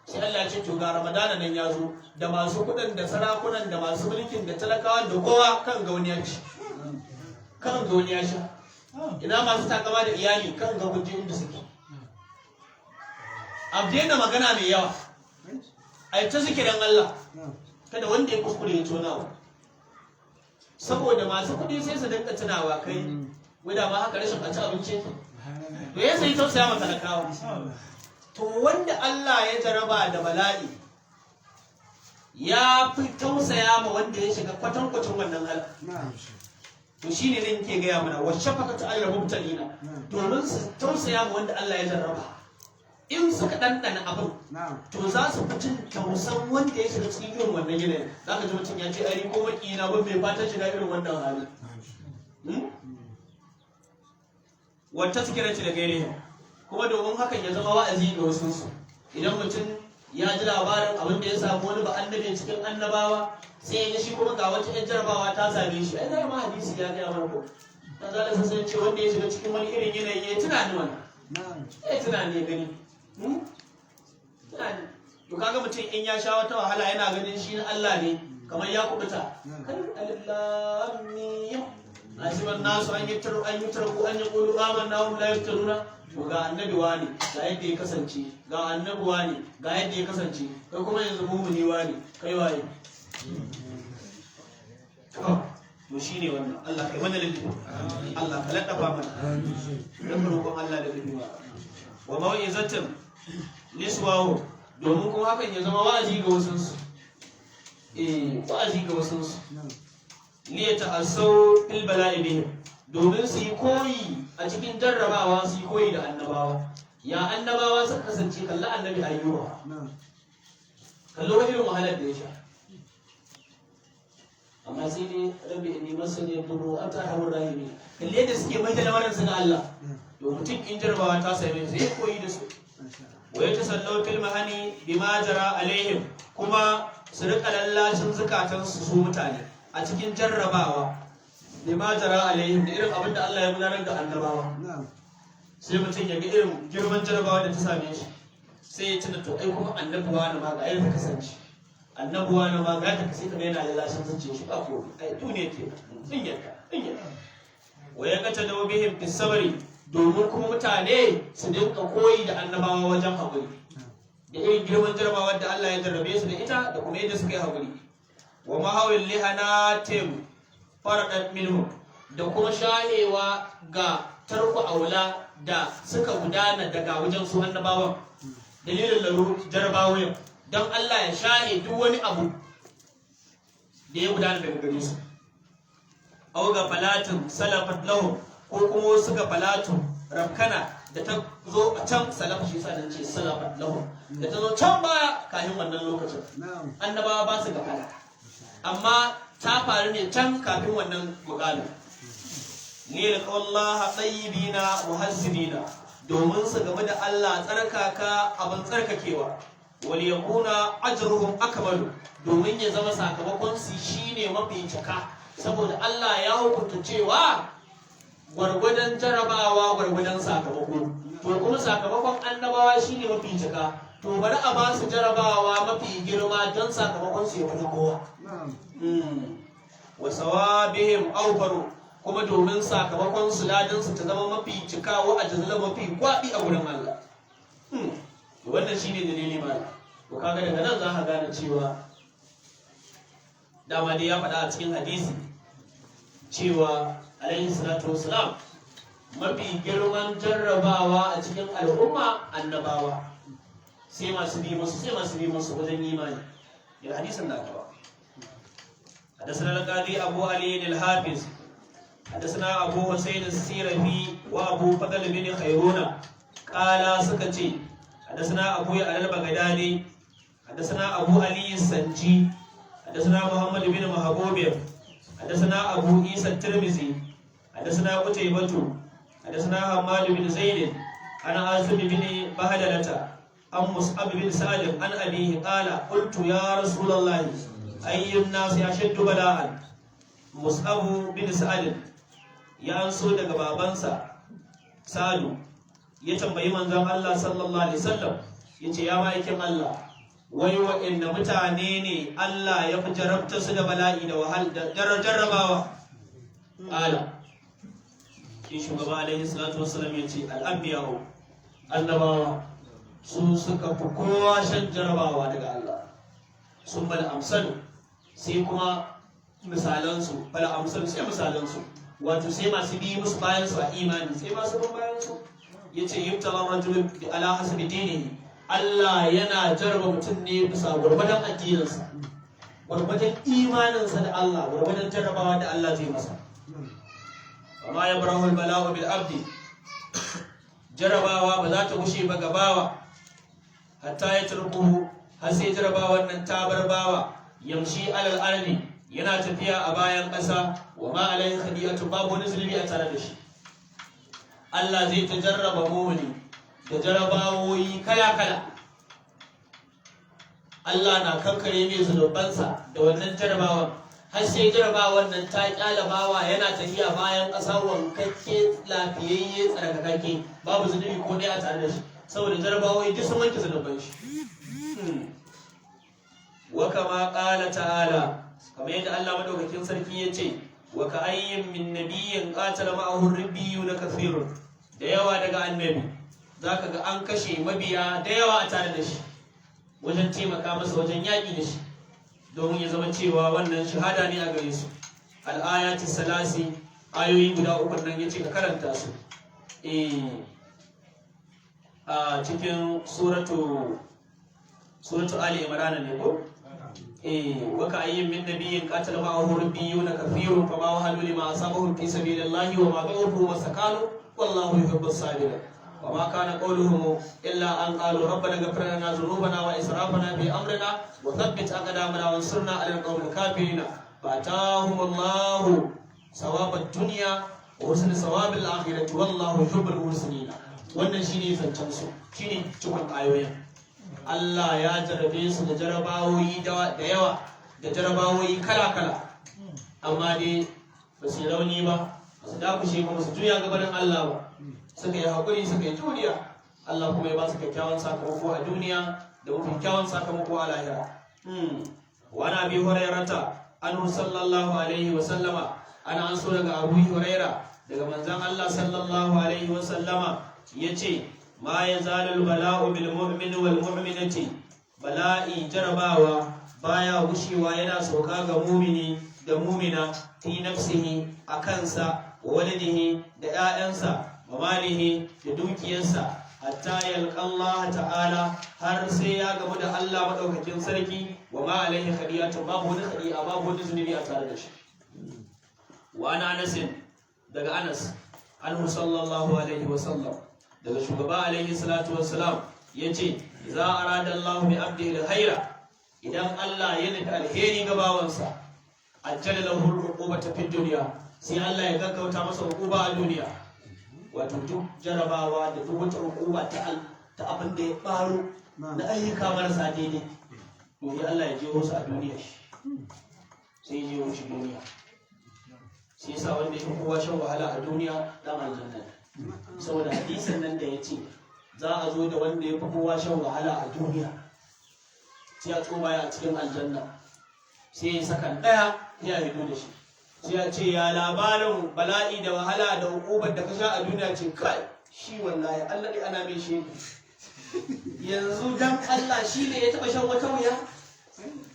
sai Allah ya ce to ga Ramadana nan ya zo da masu kudin da sarakunan da masu mulkin da talakawa da kowa kan gauniyanci kan gauniya sha ina masu takama da iyali kan ga gunji inda suke abdena magana mai yawa ai ta zikirin Allah kada wanda ya kuskure ya tona saboda masu kudi sai su dinka tunawa kai wanda ma haka rashin a ci abinci to ya sai tausaya ma talakawa to wanda Allah ya jaraba da bala'i ya fi tausaya ma wanda ya shiga kwatankwacin wannan halka to shine ne ke gaya mana wa shafaqatu alal mubtalina domin su tausaya ma wanda Allah ya jarraba in suka dandana abin to za su fi jin tausan wanda ya shiga cikin irin wannan yanayin zaka ji mutum ya ce ai ko makina ba bai fata shiga irin wannan hali wa tazkiratu da gairihi kuma domin hakan ya zama wa'azi ga wasu su idan mutum ya ji labarin abin da ya samu wani ba annabi cikin annabawa sai ya shi kuma ga wata yan jarabawa ta same shi ai da ma hadisi ya ga mana ko dan zalin sai ce wanda ya shiga cikin wani irin yanayi ya tunani wannan tunani gani tunani to kaga mutum in ya sha wata wahala yana ganin shi na Allah ne kamar ya kubuta kan alillamiyya asiban nasu an yittaru an yaqulu amanna wa la yaftaruna to ga annabi wani ga yadda ya kasance ga annabi wani ga yadda ya kasance kai kuma yanzu mumuni wani kai waye to shine wannan Allah kai mana lalle Allah ka laddafa mana dan roƙon Allah da dubiwa wa mau'izatin liswahu domin kuma hakan ya zama wa'azi ga wasu wa'azi ga wasu liyata'assaw fil bala'i bihim domin su yi koyi a cikin jarrabawa su yi koyi da annabawa ya annabawa suka kasance kalla annabi ayyuba kallo irin wahalar da ya sha amma sai dai rabbi inni masani yadurru anta arhamur rahimin kalle da suke mai da lamarin su ga Allah to mutum in jarrabawa ta same sai ya koyi da su wa yatasallu fil mahani bima jara alaihim kuma su rika lallashin zukatansu su mutane a cikin jarrabawa bima jara alaihim da irin abin da Allah ya gudanar da annabawa sai mutum ya ga irin girman jarrabawa da ta same shi sai ya tuna to ai kuma annabuwa na ma ga irin ta kasance annabuwa na ma ga ta kasance kamar yana lallashin zuciyar shi ba ko ai duniya ke din yadda wa ya kata da bihim bis sabri domin kuma mutane su dinka koyi da annabawa wajen haƙuri da irin girman jarrabawar da Allah ya jarrabe su da ita da kuma yadda suka yi haƙuri wa mahawin lihanatim faradat minhum da kuma shahewa ga tarku aula da suka gudana daga wajen su annabawan dalilin laru jarrabawoyin don Allah ya shahe duk wani abu da ya gudana daga gare su aw ga falatin salafat lahum ko kuma wasu ga falatu rafkana da ta zo a can salafa shi sa nan ce salafat lahum da ta zo can baya kafin wannan lokacin annabawa ba su ga fala amma ta faru ne can kafin wannan muqamin ne da qawallaha tayyibina muhassibina domin su game da Allah tsarkaka abin tsarkakewa wal yakuna ajruhum akmalu domin ya zama sakamakon su shine mafi cika saboda Allah ya hukunta cewa gwargwadon jarabawa gwargwadon sakamako to kuma sakamakon annabawa shine mafi cika to bari a ba su jarabawa mafi girma don sakamakon su ya fi kowa wa sawabihim awfaru kuma domin sakamakon su ladan su ta zama mafi cika wa ajzala mafi kwaɗi a gurin Allah wannan shine dalili ma to kaga daga nan za ka gane cewa dama dai ya faɗa a cikin hadisi cewa alaihi salatu wassalam mafi girman jarrabawa a cikin al'umma annabawa sai masu bi musu wajen imani ya hadisin da aka ba حدثنا القاضي أبو علي الحافظ حدثنا أبو حسين السيرفي وأبو فضل بن خيرون قال سكتي حدثنا أبو يعلى البغدادي حدثنا أبو علي السنجي حدثنا محمد بن محبوب حدثنا أبو عيسى الترمذي حدثنا قتيبة حدثنا حماد بن زيد عن عاصم بن بهدلة عن مصعب بن سالم عن أبيه قال قلت يا رسول الله أي الناس أشد بلاء مصعب بن سالم ya anso daga babansa Salu ya tambayi manzon Allah sallallahu alaihi wasallam yace ya ma'aikin Allah wai wa'inda mutane ne Allah ya fi jarabta su da bala'i da wahal da jarrabawa ala shi shugaba alaihi salatu wasallam yace al-anbiya'u annabawa su suka fi kowa shan jarrabawa daga Allah sun bal amsalu sai kuma misalansu bal amsalu sai misalansu wato sai masu bi musu bayan su a imani sai masu bin bayan su yace yubtala rajulun bi ala hasabi dinihi Allah yana jarba mutum ne bisa gurbadan addininsa gurbadan imaninsa da Allah gurbadan jarrabawa da Allah zai masa amma ya barahul bala'u bil abdi jarrabawa ba za ta gushe ba gabawa hatta ya turkuhu har sai jarrabawan nan ta bar bawa yamshi alal ardi yana tafiya a bayan ƙasa wa ma alaihi khadiyatu babu wani zulmi a tare da shi Allah zai ta jarraba mumini da jarrabawoyi kala-kala Allah na kankare mai zunubansa da wannan jarrabawan har sai jarrabawan nan ta kyalabawa yana tafiya bayan ƙasa wankakke lafiyayye tsarkakakke babu zunubi ko ɗaya a tare da shi saboda jarrabawoyi duk sun wanke zunuban shi wa kama ƙala ta'ala kamar yadda Allah madaukakin sarki ya ce wa ka ayyin min nabiyyin qatala ma'ahu ribbiyuna kathirun da yawa daga annabi zaka ga an kashe mabiya da yawa a tare da shi wajen taimaka masa wajen yaƙi da shi domin ya zama cewa wannan shahada ne a gare su al-ayati salasi ayoyi guda uku nan yace ka karanta su a cikin suratu Ali Imran ne ko وكأي من نبي قاتل معه ربيون كثير فما وهنوا لما أصابهم في سبيل الله وما ضعفوا واستكانوا والله يحب الصابرين وما كان قولهم إلا أن قالوا ربنا اغفر لنا ذنوبنا وإسرافنا في أمرنا وثبت أقدامنا وانصرنا على القوم الكافرين فآتاهم الله ثواب الدنيا وحسن ثواب الآخرة والله يحب المحسنين. wannan shine zancen su, shine cikon ayoyin. Allah ya jarabe su da jarabawoyi da yawa, da jarabawoyi kala-kala, amma dai ba su rauni ba, ba su dakushe ba, su juya gabanin Allah ba, suka yi haƙuri, suka yi juriya. Allah kuma ya ba su kyakkyawan sakamako a duniya da mafi kyakkyawan sakamako a lahira. Wani abi hurairata anhu sallallahu alaihi wa sallama, ana an so daga Abu Huraira daga manzon Allah sallallahu alaihi wa sallama yace ma yazalul bala'u bil mu'min wal mu'minati, bala'i jarabawa baya gushewa yana sauka ga mumini da mumina fi nafsihi a kansa wa waladihi da 'ya'yansa wa malihi da dukiyarsa hatta yalqa Allah ta'ala, har sai ya gamu da Allah madaukakin sarki wa ma alaihi khadiyatun, babu wani khadi'a, babu wani zunubi a tare da shi. Wa ana Anas daga Anas anhu sallallahu alaihi wa sallam, daga shugaba alaihi salatu wassalam yace za arada Allah bi abdihi alkhaira, idan Allah ya nufi alheri ga bawansa ajjala lahu al-uqubata fid dunya, sai Allah ya gaggauta masa uquba a duniya. Wato duk jarabawa da duk wata uquba ta abin da ya faru na ayyuka marasa daidai, to Allah ya je wasu a duniya shi, sai ya je wasu duniya. Sai yasa wanda ya fi kowa shan wahala a duniya dan aljanna, saboda hadisin nan da ya ce za a zo da wanda ya fi kowa shan wahala a duniya, sai a tsoma ya a cikin aljanna, sai ya sakan ɗaya ya hito da shi, sai ya ce ya labarin bala'i da wahala da hukubar da ka sha a duniya, ce kai shi wallahi Allah ne ana mai shi yanzu dan Allah shi ne ya taɓa shan wata wuya,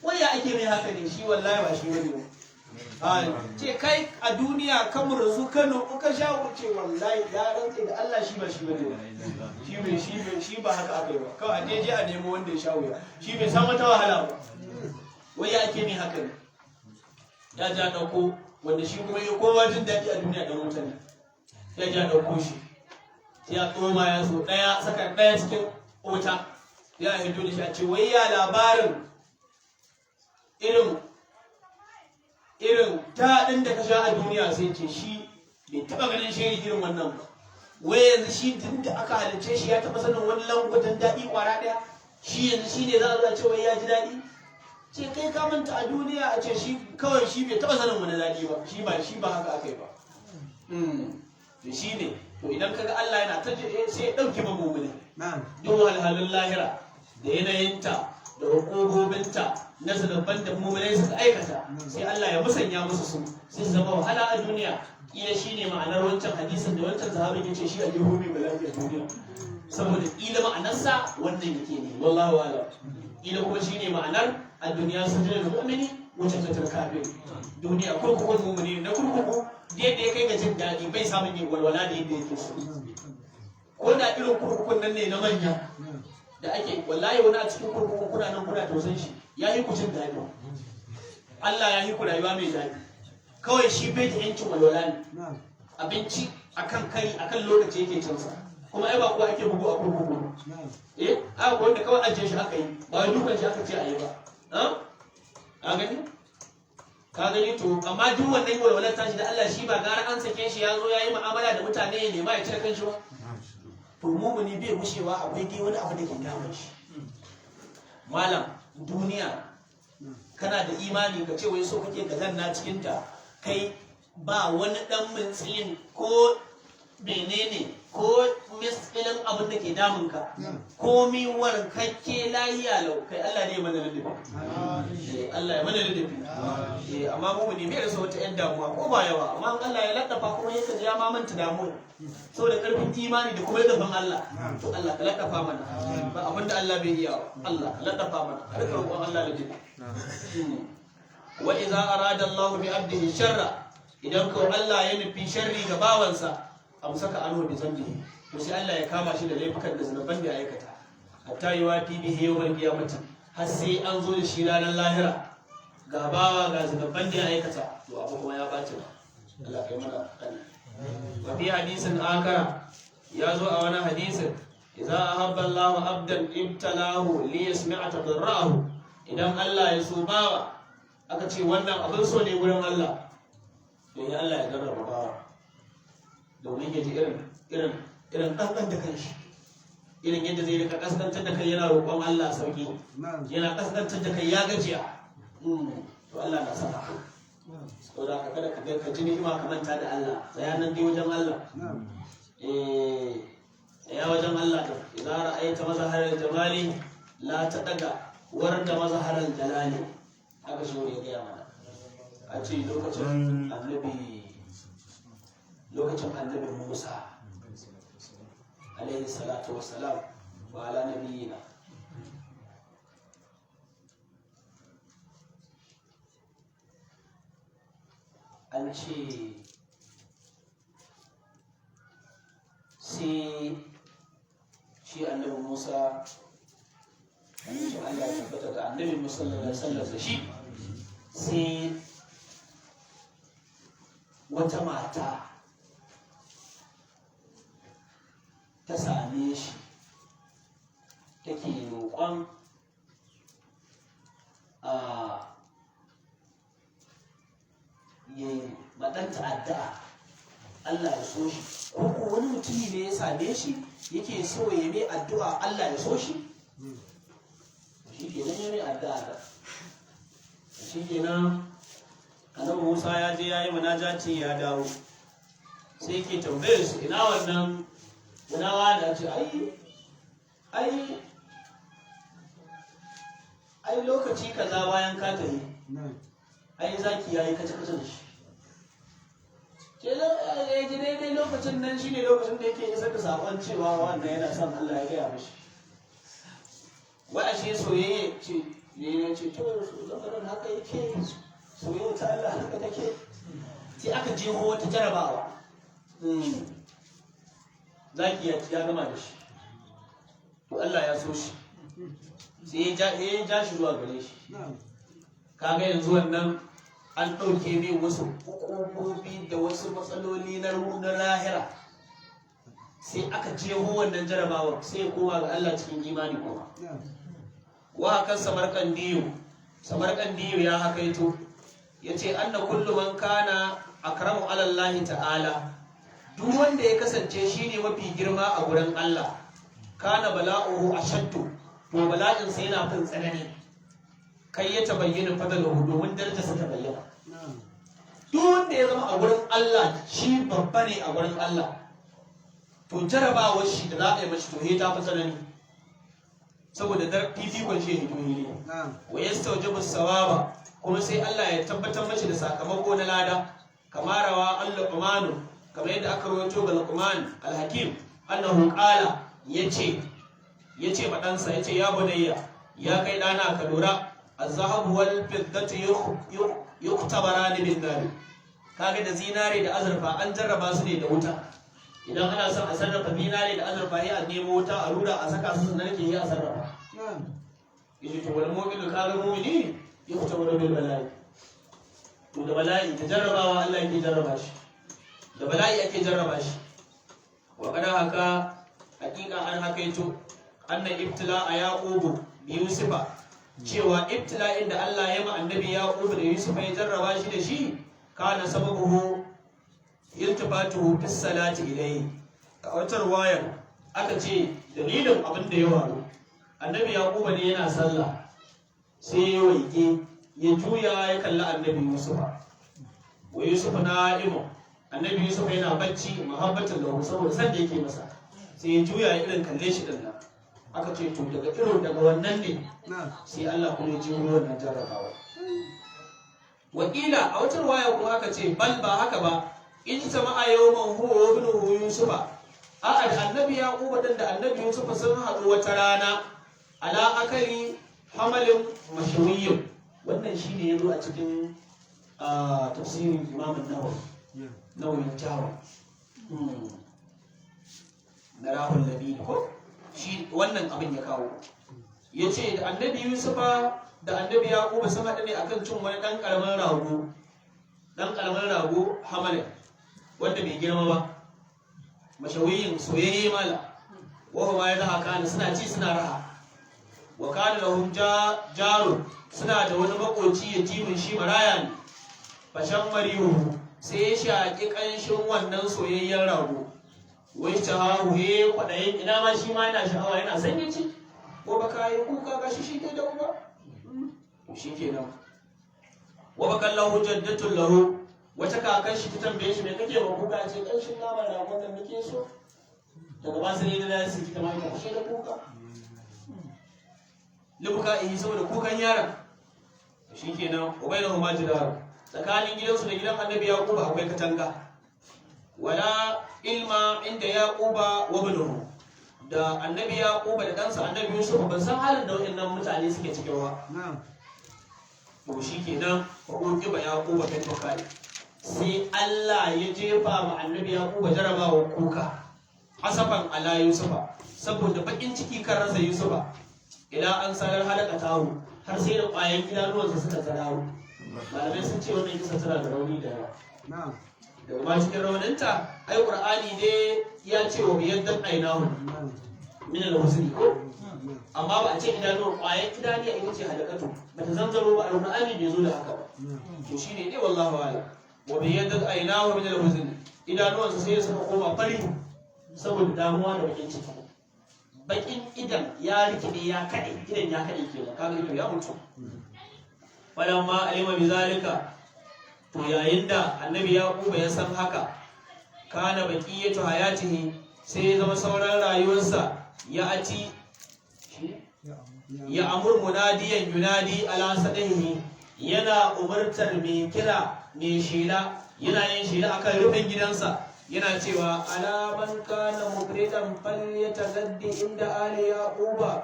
waya ake mai haka ne, shi wallahi ba shi wani ba. Ce kai a duniya kamar su Kano kuka sha wuce, wallahi ya rantse da Allah shi ba shi bane, shi ba haka aka yi ba, kawai a je a nemo wanda ya sha wuya, shi bai samu ta wahala ba, wai ya ake mai haka ne. Ya ja dauko wanda shi kuma ya kowa jin daɗi a duniya da mutane, ya ja dauko shi sai ya tsoma ya so ɗaya saka ɗaya cikin wuta, ya hito da shi a ce wai ya labarin irin daɗin da ka sha a duniya, sai ce shi bai taɓa ganin shi irin wannan ba. Wai yanzu shi tun da aka halicce shi ya taɓa sanin wani langwatan daɗi ƙwara ɗaya, shi yanzu shi ne za a zo a ce wai ya ji daɗi. Ce kai ka manta a duniya, a ce shi kawai shi bai taɓa sanin wani daɗi ba, shi ba haka aka yi ba. To shi ne, to idan kaga Allah yana ta sai ya ɗauki mamumuni duk halhalin lahira da yanayinta da hukubobinta na zanabban da mummunai suka aikata, sai Allah ya musanya musu su, sai su zama wahala a duniya. Kila shi ne ma'anar wancan hadisin da wancan sahabin ya ce shi a jihohi mai lafiya duniya, saboda kila ma'anarsa wannan yake ne, wallahu a'lam. Kila kuma shi ne ma'anar a duniya sun jira da mu'mini wacce ta tarkafe duniya kurkukun mu'mini na kurkuku da yadda ya kai ga jin daɗi bai samun yin walwala da yadda yake so. Ko da irin kurkukun nan ne na manya da ake, wallahi wani a cikin kurkukun kuna nan kuna tausan shi, ya yi ku jin daɗi, Allah ya yi ku rayuwa mai daɗi, kawai shi bai da yancin walwala ne, abinci akan kai akan lokaci yake cinsa, kuma ai ba kuwa ake bugu a kurkuku, aka wanda kawai ajiye shi aka yi, ba dukan shi aka ce a yi ba. Ka gani to, amma duk wannan walwalar tashi da Allah, shi ba gara an sake shi ya zo ya yi mu'amala da mutane ya nema ya cire kanshi ba. To mumuni bai gushewa akwai dai wani abu da ke damun shi. Malam, duniya kana da imani ka ce wai so kake ka zanna cikin ta, kai ba wani dan mintsilin ko menene ko misalin abin da ke damun ka, komi warkakke lahiya lau, kai Allah ne mana ladabi, Allah ya mana ladabi. Amma mu ne bai rasa wata yan damuwa ko ba yawa, amma Allah ya laddafa kuma yake ya ma manta damuwa saboda karfin imani da kuma ladabin Allah. To Allah ka laddafa mana, ba abin da Allah bai iya ba, Allah ka laddafa mana, kada ka roƙon Allah ladabi. Wa idza arada Allah bi abdihi sharra, idan ko Allah ya nufi sharri ga bawansa, amsaka anhu bi zambihi, to sai Allah ya kama shi da laifukan da zunuban da ya aikata, hatta yuwati bihi yawmal qiyamati, har sai an zo da shi ranar lahira ga bawa ga zubabban da ya aikata to abu kuma ya ɓaci ba. Allah kai mana kani. Wa fi hadisin akara ya zo a wani hadisin idza ahabba Allahu abdan ibtalahu li yasmi'a tadarrahu. Idan Allah ya so bawa aka ce wannan abin so ne wurin Allah to ya Allah ya jarraba bawa domin ya ji irin ɗanɗan da kanshi, irin yadda zai rika kaskantar da kai yana roƙon Allah sauki, yana kaskantar da kai ya gajiya. To Allah na saka to da kada ka ji ni'ima ka manta da Allah, tsaya nan dai wajen Allah. Ya wajen Allah da idan ra'aita mazharal jamali la tadaga warda mazharal jalali. Haka shi ne ya mana a ce lokacin annabi Musa alaihi salatu wassalam wa ala nabiyina an ce sai shi annabi Musa shi Allah ya tabbata da annabi Musa sallallahu alaihi wasallam da shi sai wata mata ta same shi take roƙon ya maɗanta addu'a Allah ya so shi, ko wani mutumi ne ya same shi yake so ya mai addu'a Allah ya so shi, shi ke nan ya mai addu'a da shi ke nan annabi Musa ya je ya yi munajati ya dawo sai ke tambayar su ina wannan gunawa da ce ai lokaci kaza bayan ka tafi ai zaki yayi kace da shi ke ya ji daidai lokacin nan shine lokacin da yake isar da sakon cewa wannan yana son Allah ya gaya mishi wai ashe soyayya ce ne ce to lamarin haka yake soyayya ta Allah haka take sai aka jeho wata jarabawa zaki ya gama da shi to Allah ya so shi sai ya ja shi zuwa gare shi kaga yanzu wannan an ɗauke mai wasu hukumomi da wasu matsaloli na lahira sai aka jeho wannan jarabawar sai ya koma ga Allah cikin imani kuma wa kan samarkandiyo ya hakaito ya ce anna kullu man kana akramu ala Allah ta'ala duk wanda ya kasance shine mafi girma a gurin Allah kana bala'uhu ashaddu to bala'in sai yana fin tsanani kai ya tabayyana fadalahu domin darajarsa ta bayyana duk wanda ya zama a gurin Allah shi babba ne a gurin Allah to jarabawar shi da za a yi mashi to ta fi tsanani saboda fifikon shi ya hito ne wa yastawjibu sawaba kuma sai Allah ya tabbatar mashi da sakamako na lada kamar rawa al-Luqman kamar yadda aka rawaito ga Luqman al-Hakim annahu qala yace ma ɗansa yace ya bunayya ya kai dana ka lura az-zahabu wal fiddatu yuktabarani bin nar kaga da zinare da azurfa an jarraba su ne da wuta idan ana son a sarrafa zinare da azurfa sai a nemo wuta a rura a saka su sannan ke yi a sarrafa yace to wal mu'minu kaga mu'mini yuktabaru bil bala'i to da bala'i ta jarrabawa Allah yake jarraba shi da bala'i ake jarraba shi wa kada haka hakika an hakaito anna ibtila a yaqubu bi yusufa cewa ibtila'in da Allah ya ma annabi yaqubu da yusufa ya jarraba shi da shi kana sababuhu iltifatuhu fi salati ilayhi a wata riwayar aka ce dalilin abin da ya faru annabi yaqubu ne yana sallah sai ya waike ya juya ya kalli annabi yusufa wa yusufa na'imu annabi yusuf yana bacci muhabbatan lahu saboda san da yake masa sai ya juya ya irin kalle shi din nan aka ce to daga wannan ne sai Allah kuma ya ji wannan jarrabawa wakila a wata riwaya kuma aka ce bal ba haka ba in sama'a yawman huwa wa ibnuhu yusufa a'a da annabi yaqub din da annabi yusuf sun haɗu wata rana ala akali hamalin mashawiyyin wannan shine yazo a cikin tafsirin Imam Nawawi Jawa na Rahul Labid ko shi wannan abin ya kawo yace da annabi Yusufa da annabi yaquba sun haɗu ne akan cin wani ɗan ƙaramin rago hamalin wanda bai girma ba mashawiyin soyayye mala wa huma yadhakana suna ci suna raha wa kana lahum jarun suna da wani makoci yatimin shi maraya ne fashan marihu sai ya shaki kanshin wannan soyayyen rago wai shahahu he kwadayin ina ma shi ma yana sha'awa yana son ya ci ko baka yi kuka gashi shi ke da uba shi kenan wa bakallahu jaddatul lahu wata kakan shi ta tambaye shi me kake ba kuka ce kanshin naman ragon da muke so daga ba sai da su kita mai kashe da kuka libuka yi saboda kukan yaron shikenan ubaynahu majidar tsakanin gidansu da gidan annabi yaquba akwai katanga wala ilma inda yaquba wa ibnuhu da annabi yaquba da ɗansa annabi yusuf ban san halin da waɗannan mutane suke cikin ba to shikenan fa uqiba yaquba bil bukai sai Allah ya jefa ma annabi yaquba jarabawa kuka asafan ala yusufa saboda bakin ciki kan rasa yusufa ila an sanar halaka tawo har sai da ƙwayan idanuwansa suka tsarawo malamai sun ce wannan kisa tana da rauni da yawa daga ma cikin rauninta ai qur'ani dai ya ce wa biyaddan ainahu min al-husni ko amma ba a ce idanuwan ƙwayan idaniya ita ce halakatu bata zanzaro ba al-qur'ani bai zo da haka ba to shine dai wallahi wala wa biyaddan ainahu min al-husni idanuwansa sai suka koma fari saboda damuwa da bakin ciki bakin idan ya rikide ya kade idan ya kade ke kaga ido ya mutu falamma alima bizalika to yayin da annabi yaquba ya san haka kana baqiyatu hayatihi sai ya zama sauran rayuwarsa ya ati ya amur munadiyan yunadi ala sadihi yana umartar mai kira mai shela yana yin shela akan rufin gidansa yana cewa alaman kana mukridan falyatagaddi inda ali yaquba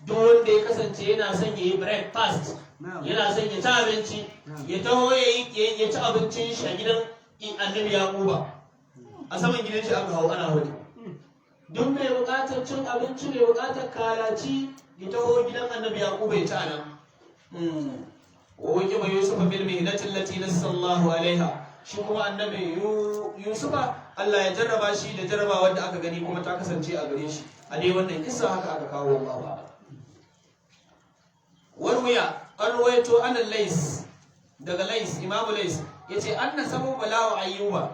duk wanda ya kasance yana son yayi breakfast yana son ya ci abinci ya taho ya ci abincin shi a gidan annabi yaquba a saman gidan shi aka hawo ana wani duk mai bukatar cin abinci mai bukatar kalaci ya taho gidan annabi yaquba ya ci anan wa wajiba yusufa bil mihnati allati nasallahu alaiha shi kuma annabi yusufa Allah ya jarraba shi da jarraba wanda aka gani kuma ta kasance a gare shi a dai wannan kissa haka aka kawo baba warwiya an ruwaito anan lais daga lais imamu lais yace anna sababu bala'u ayyuba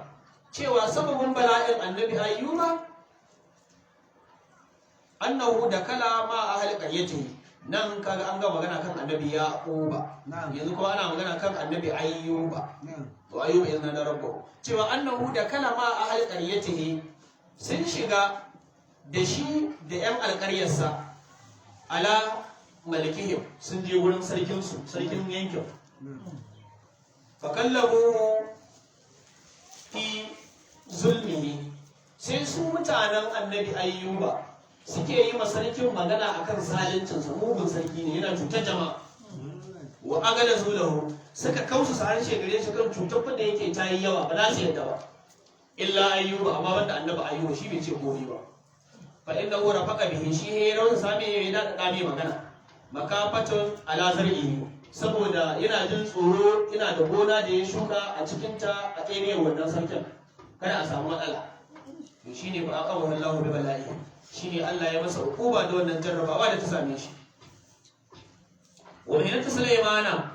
cewa sababin bala'in annabi ayyuba annahu da kala ma ahli qaryatihi nan kaga an ga magana kan annabi yaquba yanzu kuma ana magana kan annabi ayyuba to ayyuba yana da rabbo cewa annahu da kalama ahli qaryatihi sun shiga da shi da yan alƙaryarsa ala malikihim sun je wurin sarkin su sarkin yankin fa kallamu fi zulmihi sai su mutanen annabi ayyuba suke yi ma sarkin magana akan zaluncinsa mugun sarki ne yana cutar jama'a wa agala zulahu suka kausu sa harshe gare shi kan cutar da yake ta yi yawa ba za su yadda ba illa ayyuba amma banda annabi ayyuba shi bai ce komai ba fa inna hu rafaqa bihi shi he rawan same yana da dame magana makafatun ala zar'ihi saboda yana jin tsoro yana da gona da ya shuka a cikin ta a tsere wannan sarkin kada a samu matsala to shine fa aqabahu Allahu bi bala'i shine Allah ya masa hukuma da wannan jarrabawa da ta same shi wa bayyana Sulaimana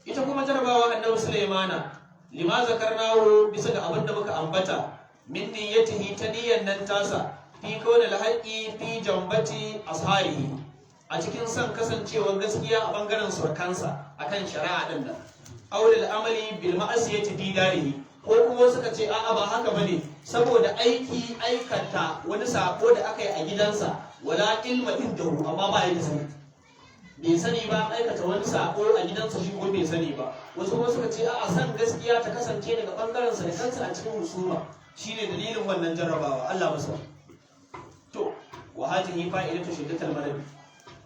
ita kuma jarrabawa annabi Sulaimana lima zakarnahu bisa ga abin da muka ambata min niyyatihi ta niyyan nan tasa fi kawai alhaqi fi jambati asharihi a cikin son kasancewar gaskiya a bangaren surkansa akan shari'a din nan aulil amali bil ma'asiyati fi darihi ko kuma suka ce a'a ba haka bane saboda aikata wani sako da aka yi a gidansa wala ilma indahu amma ba ya da sani bai sani ba aikata wani sako a gidansa shi ko bai sani ba wasu kuma suka ce a'a san gaskiya ta kasance daga bangaren sa da kansa a cikin husuma shine dalilin wannan jarrabawa Allah masa to wa hadhihi fa'idatu shiddatul marad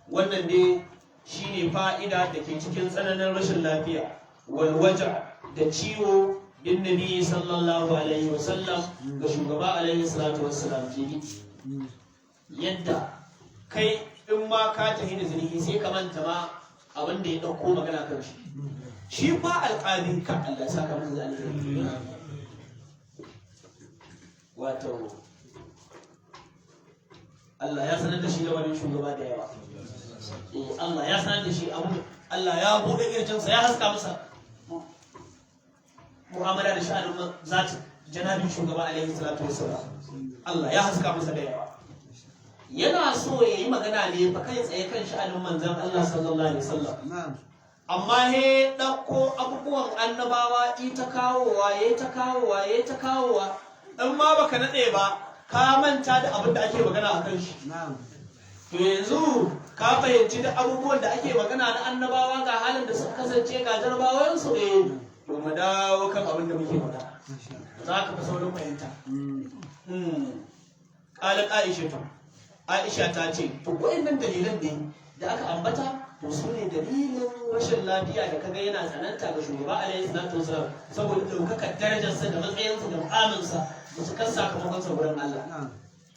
wannan dai shine fa'ida da ke cikin tsananin rashin lafiya wal waja da ciwo bin nabi sallallahu alaihi wasallam ga shugaba alaihi salatu wassalam ke yadda kai in ma ka tafi da zanihi sai ka manta ma abin da ya ɗauko magana kan shi ba alƙali kan Allah ya saka masa da alheri. Wato Allah ya sanar da shi gabanin shugaba da yawa. Allah ya sanar da shi abu, Allah ya buɗe kirjinsa ya haska masa mu'amala da sha'anin zati janabin shugaba alaihi salatu wassalam. Allah ya haska masa da yawa. Yana so ya yi magana ne fa kai tsaye kan sha'anin manzon Allah sallallahu alaihi wasallam. Amma he ɗauko abubuwan annabawa ita kawowa yayi ta kawowa yayi ta kawowa. In ma baka naɗe ba ka manta da abin da ake magana a kan shi. To yanzu ka fahimci da abubuwan da ake magana na annabawa ga halin da suka kasance ga jarabawansu ne. To mu dawo kan abin da muke magana. Za ka fi saurin fahimta. Ƙalar Aisha ta ce, to waɗannan dalilan ne da aka ambata, to su ne dalilin rashin lafiya da kaga yana tsananta ga shugaba alaihi salatu wasallam saboda ɗaukakar darajarsa da matsayinsa da mu'aminsa da su kan sakamakon sa wurin Allah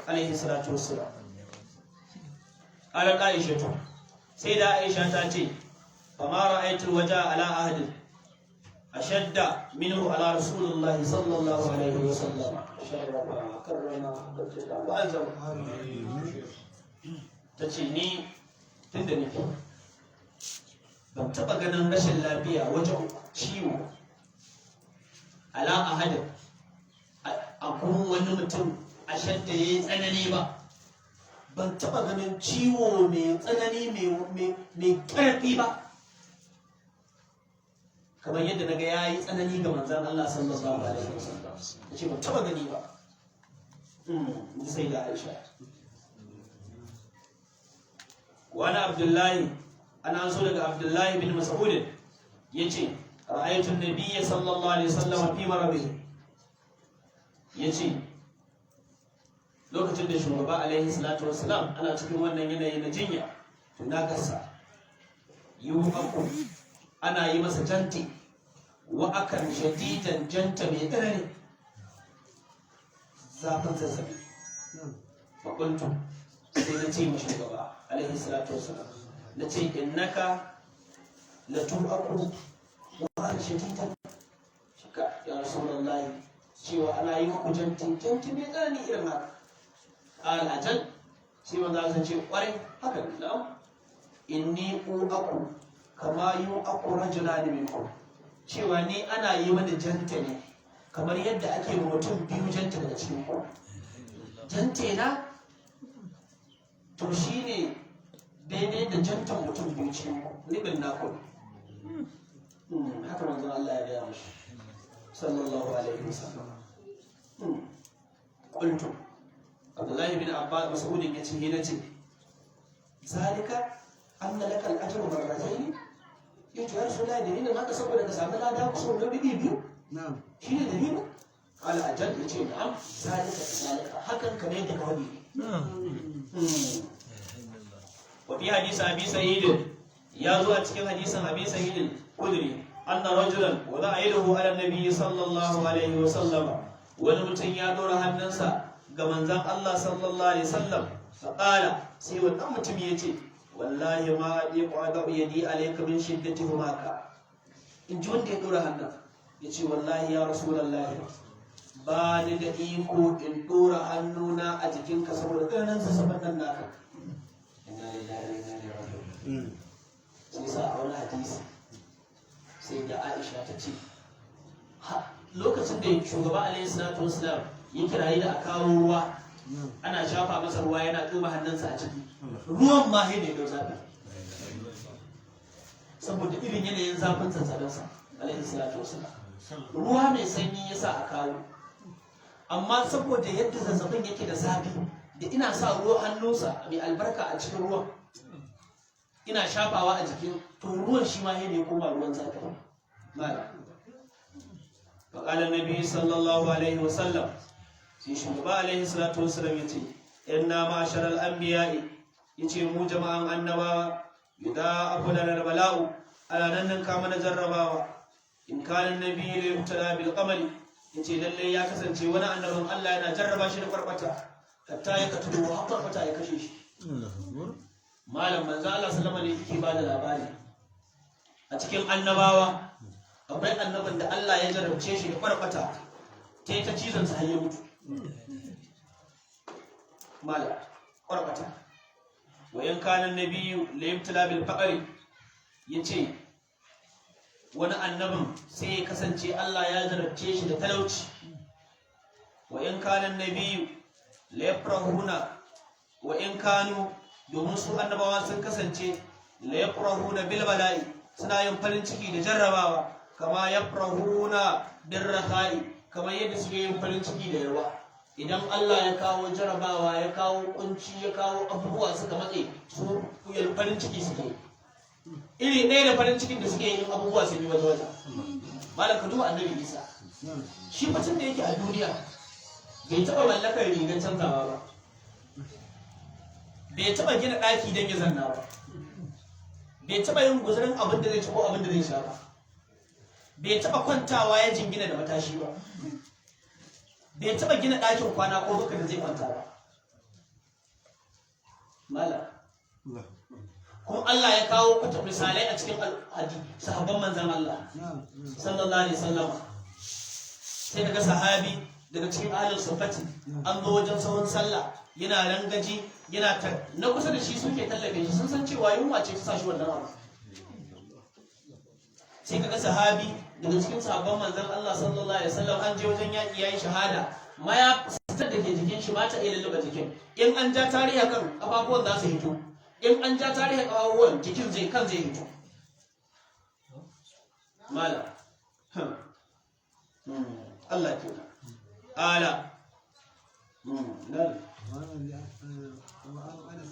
alaihi salatu wasallam. Ƙalar Aisha sai da Aisha ta ce, fama ra'aytul waja ala ahadin ashadda minhu ala rasulillahi sallallahu alaihi wasallam. Ta ce ni tun da nake ban taɓa ganin rashin lafiya wajen ciwo ala ahadin a kuma wani mutum a shadda ya yi tsanani ba. Ban taɓa ganin ciwo mai tsanani mai ƙarfi ba kamar yadda naga ya yi tsanani ga manzan Allah sallallahu alaihi wasallam. Ta ce ban taɓa gani ba. Sai da Aisha. Wani Abdullahi ana so daga Abdullahi bin Mas'ud yace ra'aytu an-nabiyya sallallahu alaihi wasallam fi marabihi. Yace lokacin da shugaba alaihi salatu wassalam ana cikin wannan yanayi na jinya, to na gasa yu'aku ana yi masa janti wa akan shadidan janta mai tsanani zafin zazzabi. Faƙuntu sai na ce mashi gaba alaihi salatu wasalam, na ce innaka la tu'aku wa akan shadidan. Shika ya rasulullahi cewa ana yi muku janti mai tsanani irin haka. Al'ajal sai wanda zan ce ƙwarai haka ne. Na'am inni u'aku kama yu'aku rajulani minkum, cewa ni ana yi mani janta ne kamar yadda ake wa mutum biyu janta daga cikin ku. Jante na to shi ne daidai da jantan mutum biyu cikin ku, nibin naku. Haka manzon Allah ya gaya mashi sallallahu alaihi wasallam. Qultu Abdullahi bin Abbas Mas'udin ya ce hina ce zalika anna laka al-ajru marratayn. Yace ya Rasulullahi dalilin haka saboda ka samu lada kusa da biyu. Na'am. Shi ne dalilin? Qala ajal, yace na'am zalika hakan kamar yadda ka wadi. Wa fi hadisi Abi Sa'id ya zo a cikin hadisin Abi Sa'id Khudri anna rajulan wada'a yadahu ala an-nabi sallallahu alaihi wa sallam, wani mutum ya dora hannunsa ga manzon Allah sallallahu alaihi wasallam. Faqala, sai wannan mutum yace wallahi ma yaqadu yadi alayka min shiddati humaka. In ji wanda ya dora hannun yace wallahi ya rasulullahi ba ni da iko in dora hannuna a jikinka saboda ƙarnan zazzabin nan naka. Inna lillahi wa inna ilaihi raji'un. Sai sa a wani hadisi sai da Aisha ta ce lokacin da shugaba alaihi salatu wasalam ya kirayi da a kawo ruwa ana shafa masa ruwa yana tsoma hannunsa a ciki, ruwan ma ne da zafi saboda irin yanayin zafin zazzabinsa alaihi salatu wasalam. Ruwa mai sanyi ya sa a kawo, amma saboda yadda zazzabin yake da zafi da ina sa ruwa hannunsa mai albarka a cikin ruwan ina shafawa a jikin, to ruwan shi ma ne ya koma ruwan zafi. فقال النبي صلى الله عليه وسلم sai shugaba alaihi salatu wasallam yace inna ma'ashar al-anbiya'i, yace mu jama'an annabawa idza afdala al-bala'u ala nan ka mana jarrabawa. In kana annabi la yubtala bil qamari, yace lalle ya kasance wani annabin Allah yana jarraba shi da kwarkwata hatta ya katulu har kwarkwata ya kashe shi. Malam manzo Allah sallama ne yake ba da labari a cikin annabawa akwai annabin da Allah ya jarabce shi da kwarkwata ta yi ta cizon sa har ya mutu mala kwarkwata wa in kana nabiyyu la yubtala bil faqri yace wani annabin sai ya kasance Allah ya jarabce shi da talauci wa in kana nabiyyu la yafrahuna wa in kanu domin su annabawa sun kasance la yafrahuna bil bala'i suna yin farin ciki da jarrabawa kama yafrahuna bir rakhai kamar yadda suke yin farin ciki da yawa idan Allah ya kawo jarrabawa ya kawo kunci ya kawo abubuwa suka matse su yin farin ciki suke iri ɗaya da farin cikin da suke yin abubuwa su bi waje malam ka duba annabi Isa shi mutum da yake a duniya bai taɓa mallakar rigar canzawa ba bai taɓa gina ɗaki don ya zanna ba bai taɓa yin guzurin abin da zai ci ko abin da zai sha ba bai taɓa kwantawa ya jingina da matashi ba bai taɓa gina ɗakin kwana ko duka da zai kwanta ba mala kuma Allah ya kawo kwata misalai a cikin sahabban manzan Allah sallallahu alaihi wasallam sai daga sahabi daga cikin ahlul sufati an zo wajen sahun sallah yana rangaji yana na kusa da shi suke tallafe shi sun san cewa yunwa ce ta sashi wannan abu sai kaga sahabi daga cikin sahabban manzon Allah sallallahu alaihi wasallam an je wajen yaki yayin shahada ma ya fitar da ke jikin shi ba ta iya lulluɓa jikin in an ja tarihi kan kafafuwan za su hito in an ja tarihi kafafuwan jikin zai kan zai hito mala Allah ke ala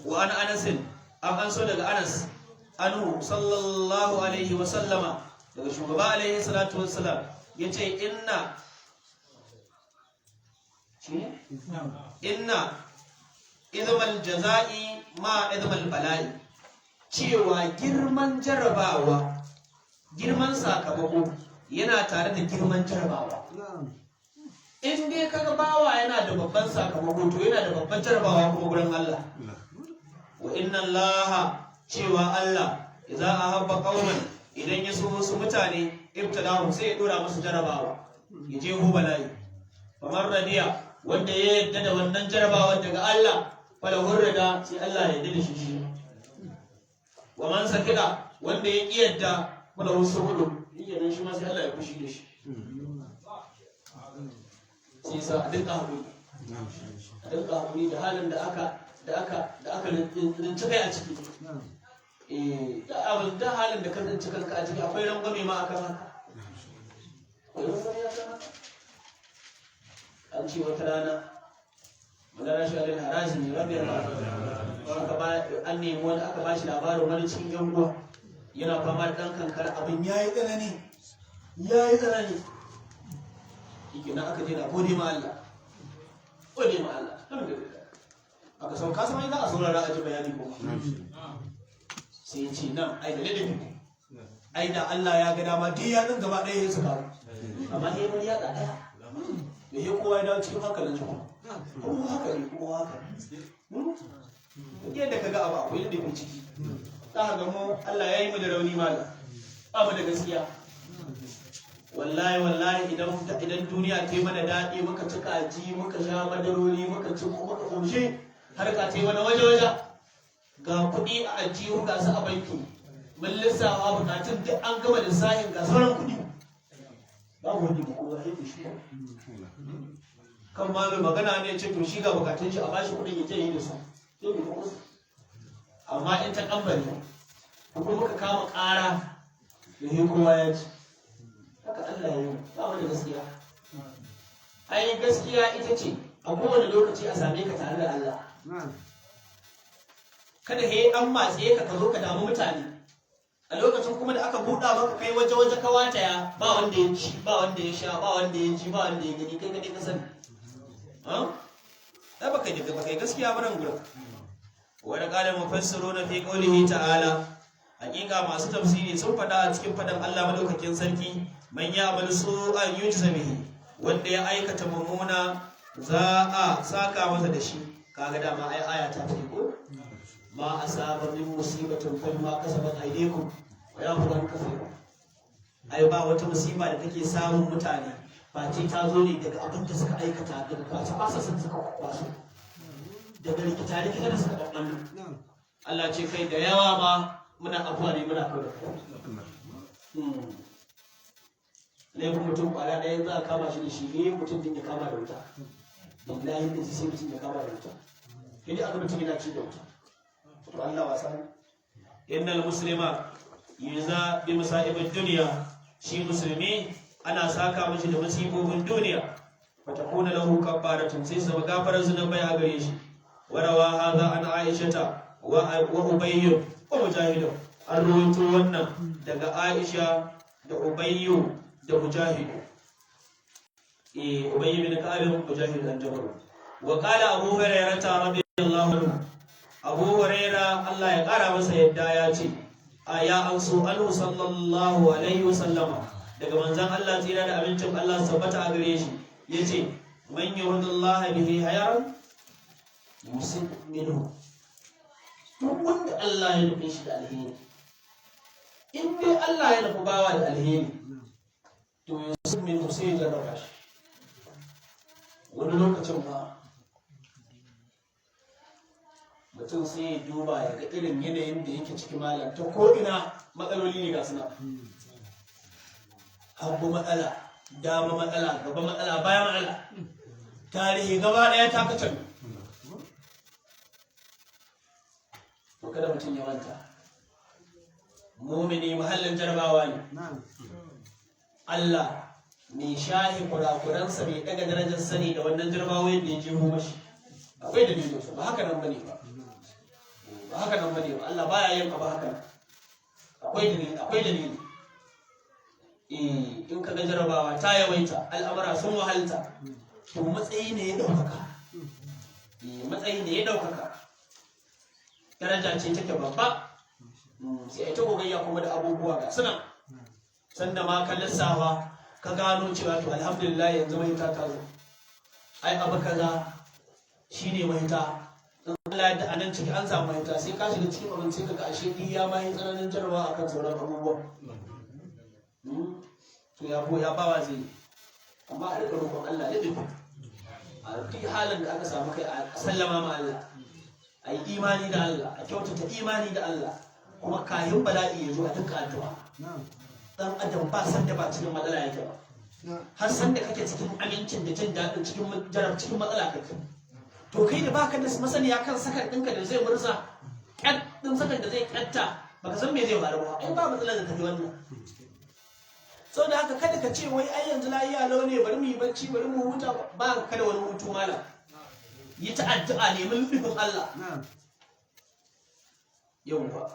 wa an anasin an so daga Anas anhu sallallahu alaihi wa sallama daga shugaba alaihi salatu wassalam yace inna idmal jazai ma idmal bala'i cewa girman jarabawa girman sakamako yana tare da girman jarabawa in dai kaga bawa yana da babban sakamako to yana da babban jarabawa kuma gurin Allah wa inna Allah cewa Allah idza ahabba qauman idan ya so wasu mutane ibtadahum sai ya dora musu jarabawa ya je hu bala'i kamar radiya wanda ya yadda da wannan jarabawa daga Allah fala hurrada sai Allah ya yarda da shi wa man sakida wanda ya kiyarda fala husudu yake shi ma sai Allah ya fushi da shi sai sa a dinka hakuri da halin da aka rinci kai a ciki da halin da ka rinci kanka a ciki akwai rangwame ma akan haka an ce wata rana magana shi alin haraji ne rabiyar ba an nemi wani aka ba shi labarin wani cikin yan ruwa yana fama da ɗan kankara abin ya yi tsanani yake nan aka je na gode ma Allah aka sau kasa mai za a saurara a ji bayani kuma sai ce nan ai da ladabi ai da Allah ya ga dama duk yaɗin gaba ɗaya ya suka amma ya wani yaɗa ɗaya da ya kowa ya dawo cikin hankalin shi kuma haka ne yadda ka ga abu akwai yadda ke ciki za ka gamo Allah ya yi mu da rauni malam ba mu da gaskiya wallahi idan duniya ta yi mana daɗi muka ci kaji muka sha madarori muka ci muka ƙoshe har ka ta yi mana waje-waje ga kuɗi a ajiyu ga su a banki mun lissafa bukatun duk an gama lissafin ga sauran kuɗi babu wani ba kowa ya shi kan ma mai magana ne ce to shi ga bukatun shi a bashi kuɗin ya je yi da su amma in ta kambari kuma muka kama ƙara da yi kowa ya ci haka Allah ya yi ba wani gaskiya ai gaskiya ita ce a kowane lokaci a same ka tare da Allah kada he an matse ka zo ka damu mutane a lokacin kuma da aka buɗa maka kai waje ka wataya ba wanda ya ci ba wanda ya sha ba wanda ya ji ba wanda ya gani kai kadai ka sani da baka yi gaskiya ba nan gurin wani ƙalin mufassiro na fi ƙaunihi ta'ala hakika masu tafsiri sun faɗa a cikin faɗin Allah madaukakin sarki man ya amal su'an yujza bihi wanda ya aikata mummuna za a saka masa da shi kaga dama ai aya ta ce ko ma asaba min musibatin fa ma kasabat aydikum wa ya fi wani kafin ai ba wata musiba da take samun mutane ba ce ta zo ne daga abin da suka aikata daga kwace fasa sun suka kwaso daga rikita da suka ɗanɗano Allah ce kai da yawa ma muna abuwa ne muna kawo da laifin mutum ƙwara ɗaya za a kama shi da shi ne mutum din ya kama da wuta billahi da sai mutum ya kama da wuta idan aka mutum yana ci da wuta to Allah wasa ne innal muslima yuza bi masa'ibid dunya shi musulmi ana saka mashi da masibobin duniya fa takuna lahu kafaratun sai sa gafarar zunubai a gare shi warawa hadha an aishata wa ubayy wa mujahid an rawaito wannan daga aisha da ubayy da mujahid ubayy bin ka'ab mujahid dan jabal wa qala abu hurairah radiyallahu anhu abu hurairah Allah ya kara masa yadda ya ce aya an su anhu sallallahu alaihi wasallama daga manzon Allah tsira da abincin Allah sabbata a gare shi yace man yuridullahu bihi hayran yusib minhu duk wanda Allah ya nufi shi da alheri in dai Allah ya nufi bawa da alheri to yusib minhu sai ya jarraba shi wani lokacin ba mutum sai ya duba ya ga irin yanayin da yake ciki malam ta ko ina matsaloli ne ga suna hagu matsala dama matsala gaba matsala baya matsala tarihi gaba daya ta kacan to kada mutum ya manta mumini mahallin jarabawa ne Allah mai shahi kurakuransa mai daga darajar sani da wannan jarabawa yadda ya jeho mashi akwai dalilin su ba haka nan bane ba ba haka nan bane ba Allah baya yin abu haka akwai dalili in ka ga jarabawa ta yawaita al'amara sun wahalta to matsayi ne ya daukaka matsayi ne ya daukaka daraja ce take babba sai ita gogayya kuma da abubuwa ga suna sanda ma ka lissafa ka gano cewa to alhamdulillah yanzu mahita ta zo ai abu kaza shine mahita in Allah ya da anan ciki an samu mahita sai ka shiga cikin abin sai kaga ashe iya ma yin tsananin jarabawa akan sauran abubuwa to ya bawa zai amma a rika roƙon Allah ya dubu a duk halin da aka samu kai a sallama ma Allah a yi imani da Allah a kyautata imani da Allah kuma kayan bala'i ya zo a duka addu'a dan adam ba san da ba cikin matsala yake ba har san da kake cikin amincin da jin daɗin cikin matsala kake to kai da baka da masaniya kan sakar ɗinka da zai murza ɗin sakar da zai ƙyatta baka san me zai faru ba ai ba matsalar da tafi wannan sau da haka kada ka ce wai ai yanzu lafiya lau ne bari mu yi bacci bari mu huta ba ka da wani hutu malam yi ta addu'a neman nufin Allah yawwa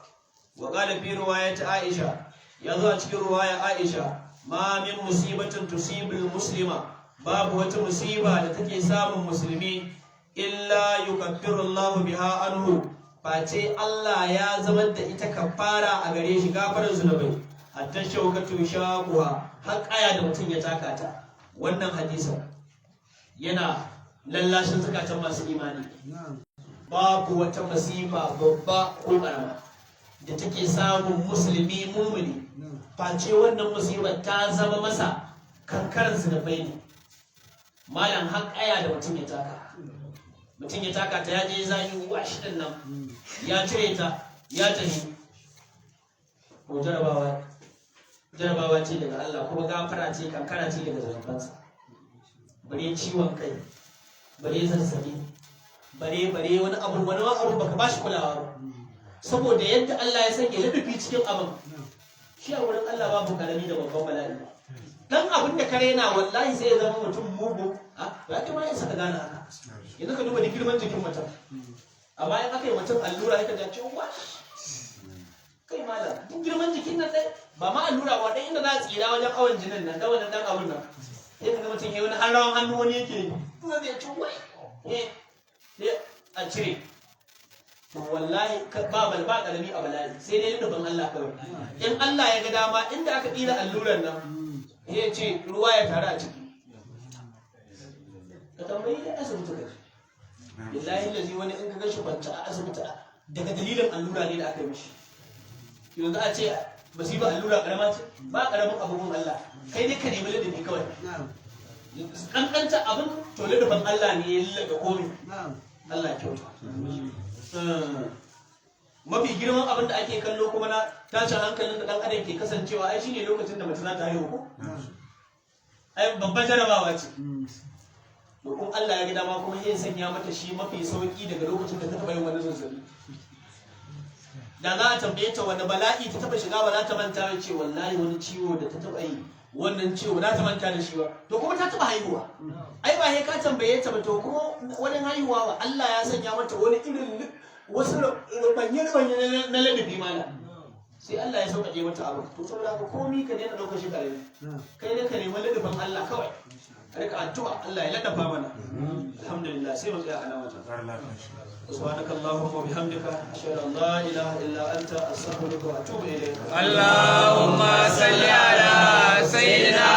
wa qala fi riwayat Aisha yazo a cikin riwaya Aisha ma min musibatin tusibul muslima babu wata musiba da take samun musulmi illa yukaffiru Allah biha anhu face Allah ya zama da ita kafara a gare shi gafarar zunubai hatta shaukatu shaquha har kaya da mutum ya taka ta wannan hadisin yana lallashin zakatan masu imani babu wata masifa babba ko karama da take samun musulmi mumuni face wannan musibar ta zama masa kankaran zunubai ne malam har kaya da mutum ya taka ta ya je zai wa shidan nan ya cire ta ya tafi ko jarabawa ce daga Allah kuma gafara ce kankara ce daga zunubansa bare ciwon kai bare zazzabi bare wani abu baka bashi kulawa ba saboda yadda Allah ya sanya ladufi cikin abin shi a wurin Allah babu karami da babban bala'i dan abin da kare yana wallahi sai ya zama mutum mugu ya kai ma ya saka gane haka yanzu ka duba da girman jikin mutum amma in aka yi mutum allura ya ka ce wa kai malam duk girman jikin nan dai ba ma allura ba dai inda za a tsira wajen awon jinin nan da wannan dan abun nan sai ka ga mutum yayi wani har rawan hannu wani yake yi kuma zai ci wai a cire to wallahi ba karami a bala'i sai dai nufin Allah kawai in Allah ya ga dama inda aka tsira alluran nan ya ce ruwa ya taru a ciki ka tambayi da asibiti ka billahi lazi wani in ka gashi kwanta a asibiti daga dalilin allura ne da aka yi mishi yanzu a ce musiba allura karama ce ba karamin abubuwan Allah kai ne ka nemi ladabi kawai kankanta abin to ladabin Allah ne ya lallaba komai Allah ya kyauta mafi girman abin da ake kallo kuma na tashin hankalin da dan adam ke kasancewa ai shine lokacin da mace za ta haihu ko ai babban jarabawa ce dokun Allah ya ga dama kuma ya sanya mata shi mafi sauki daga lokacin da ta taba yin wani zazzabi da za a tambaye ta wani bala'i ta taba shiga ba za ta manta da ce wallahi wani ciwo da ta taba yi wannan ciwo za ta manta da shi ba to kuma ta taba haihuwa ai ba sai ka tambaye ta ba to kuma wani haihuwa ba Allah ya sanya mata wani irin wasu rubanye na ladabi mala sai Allah ya sauƙaƙe mata abu to saboda haka komai ka daina ɗaukar shi kare kai ne ka nemi ladabin Allah kawai rika addu'a Allah ya ladafa mana alhamdulillah sai mu tsaya a nan wajen سبحانك اللهم وبحمدك أشهد أن لا إله إلا أنت أستغفرك وأتوب إليك
اللهم صل على سيدنا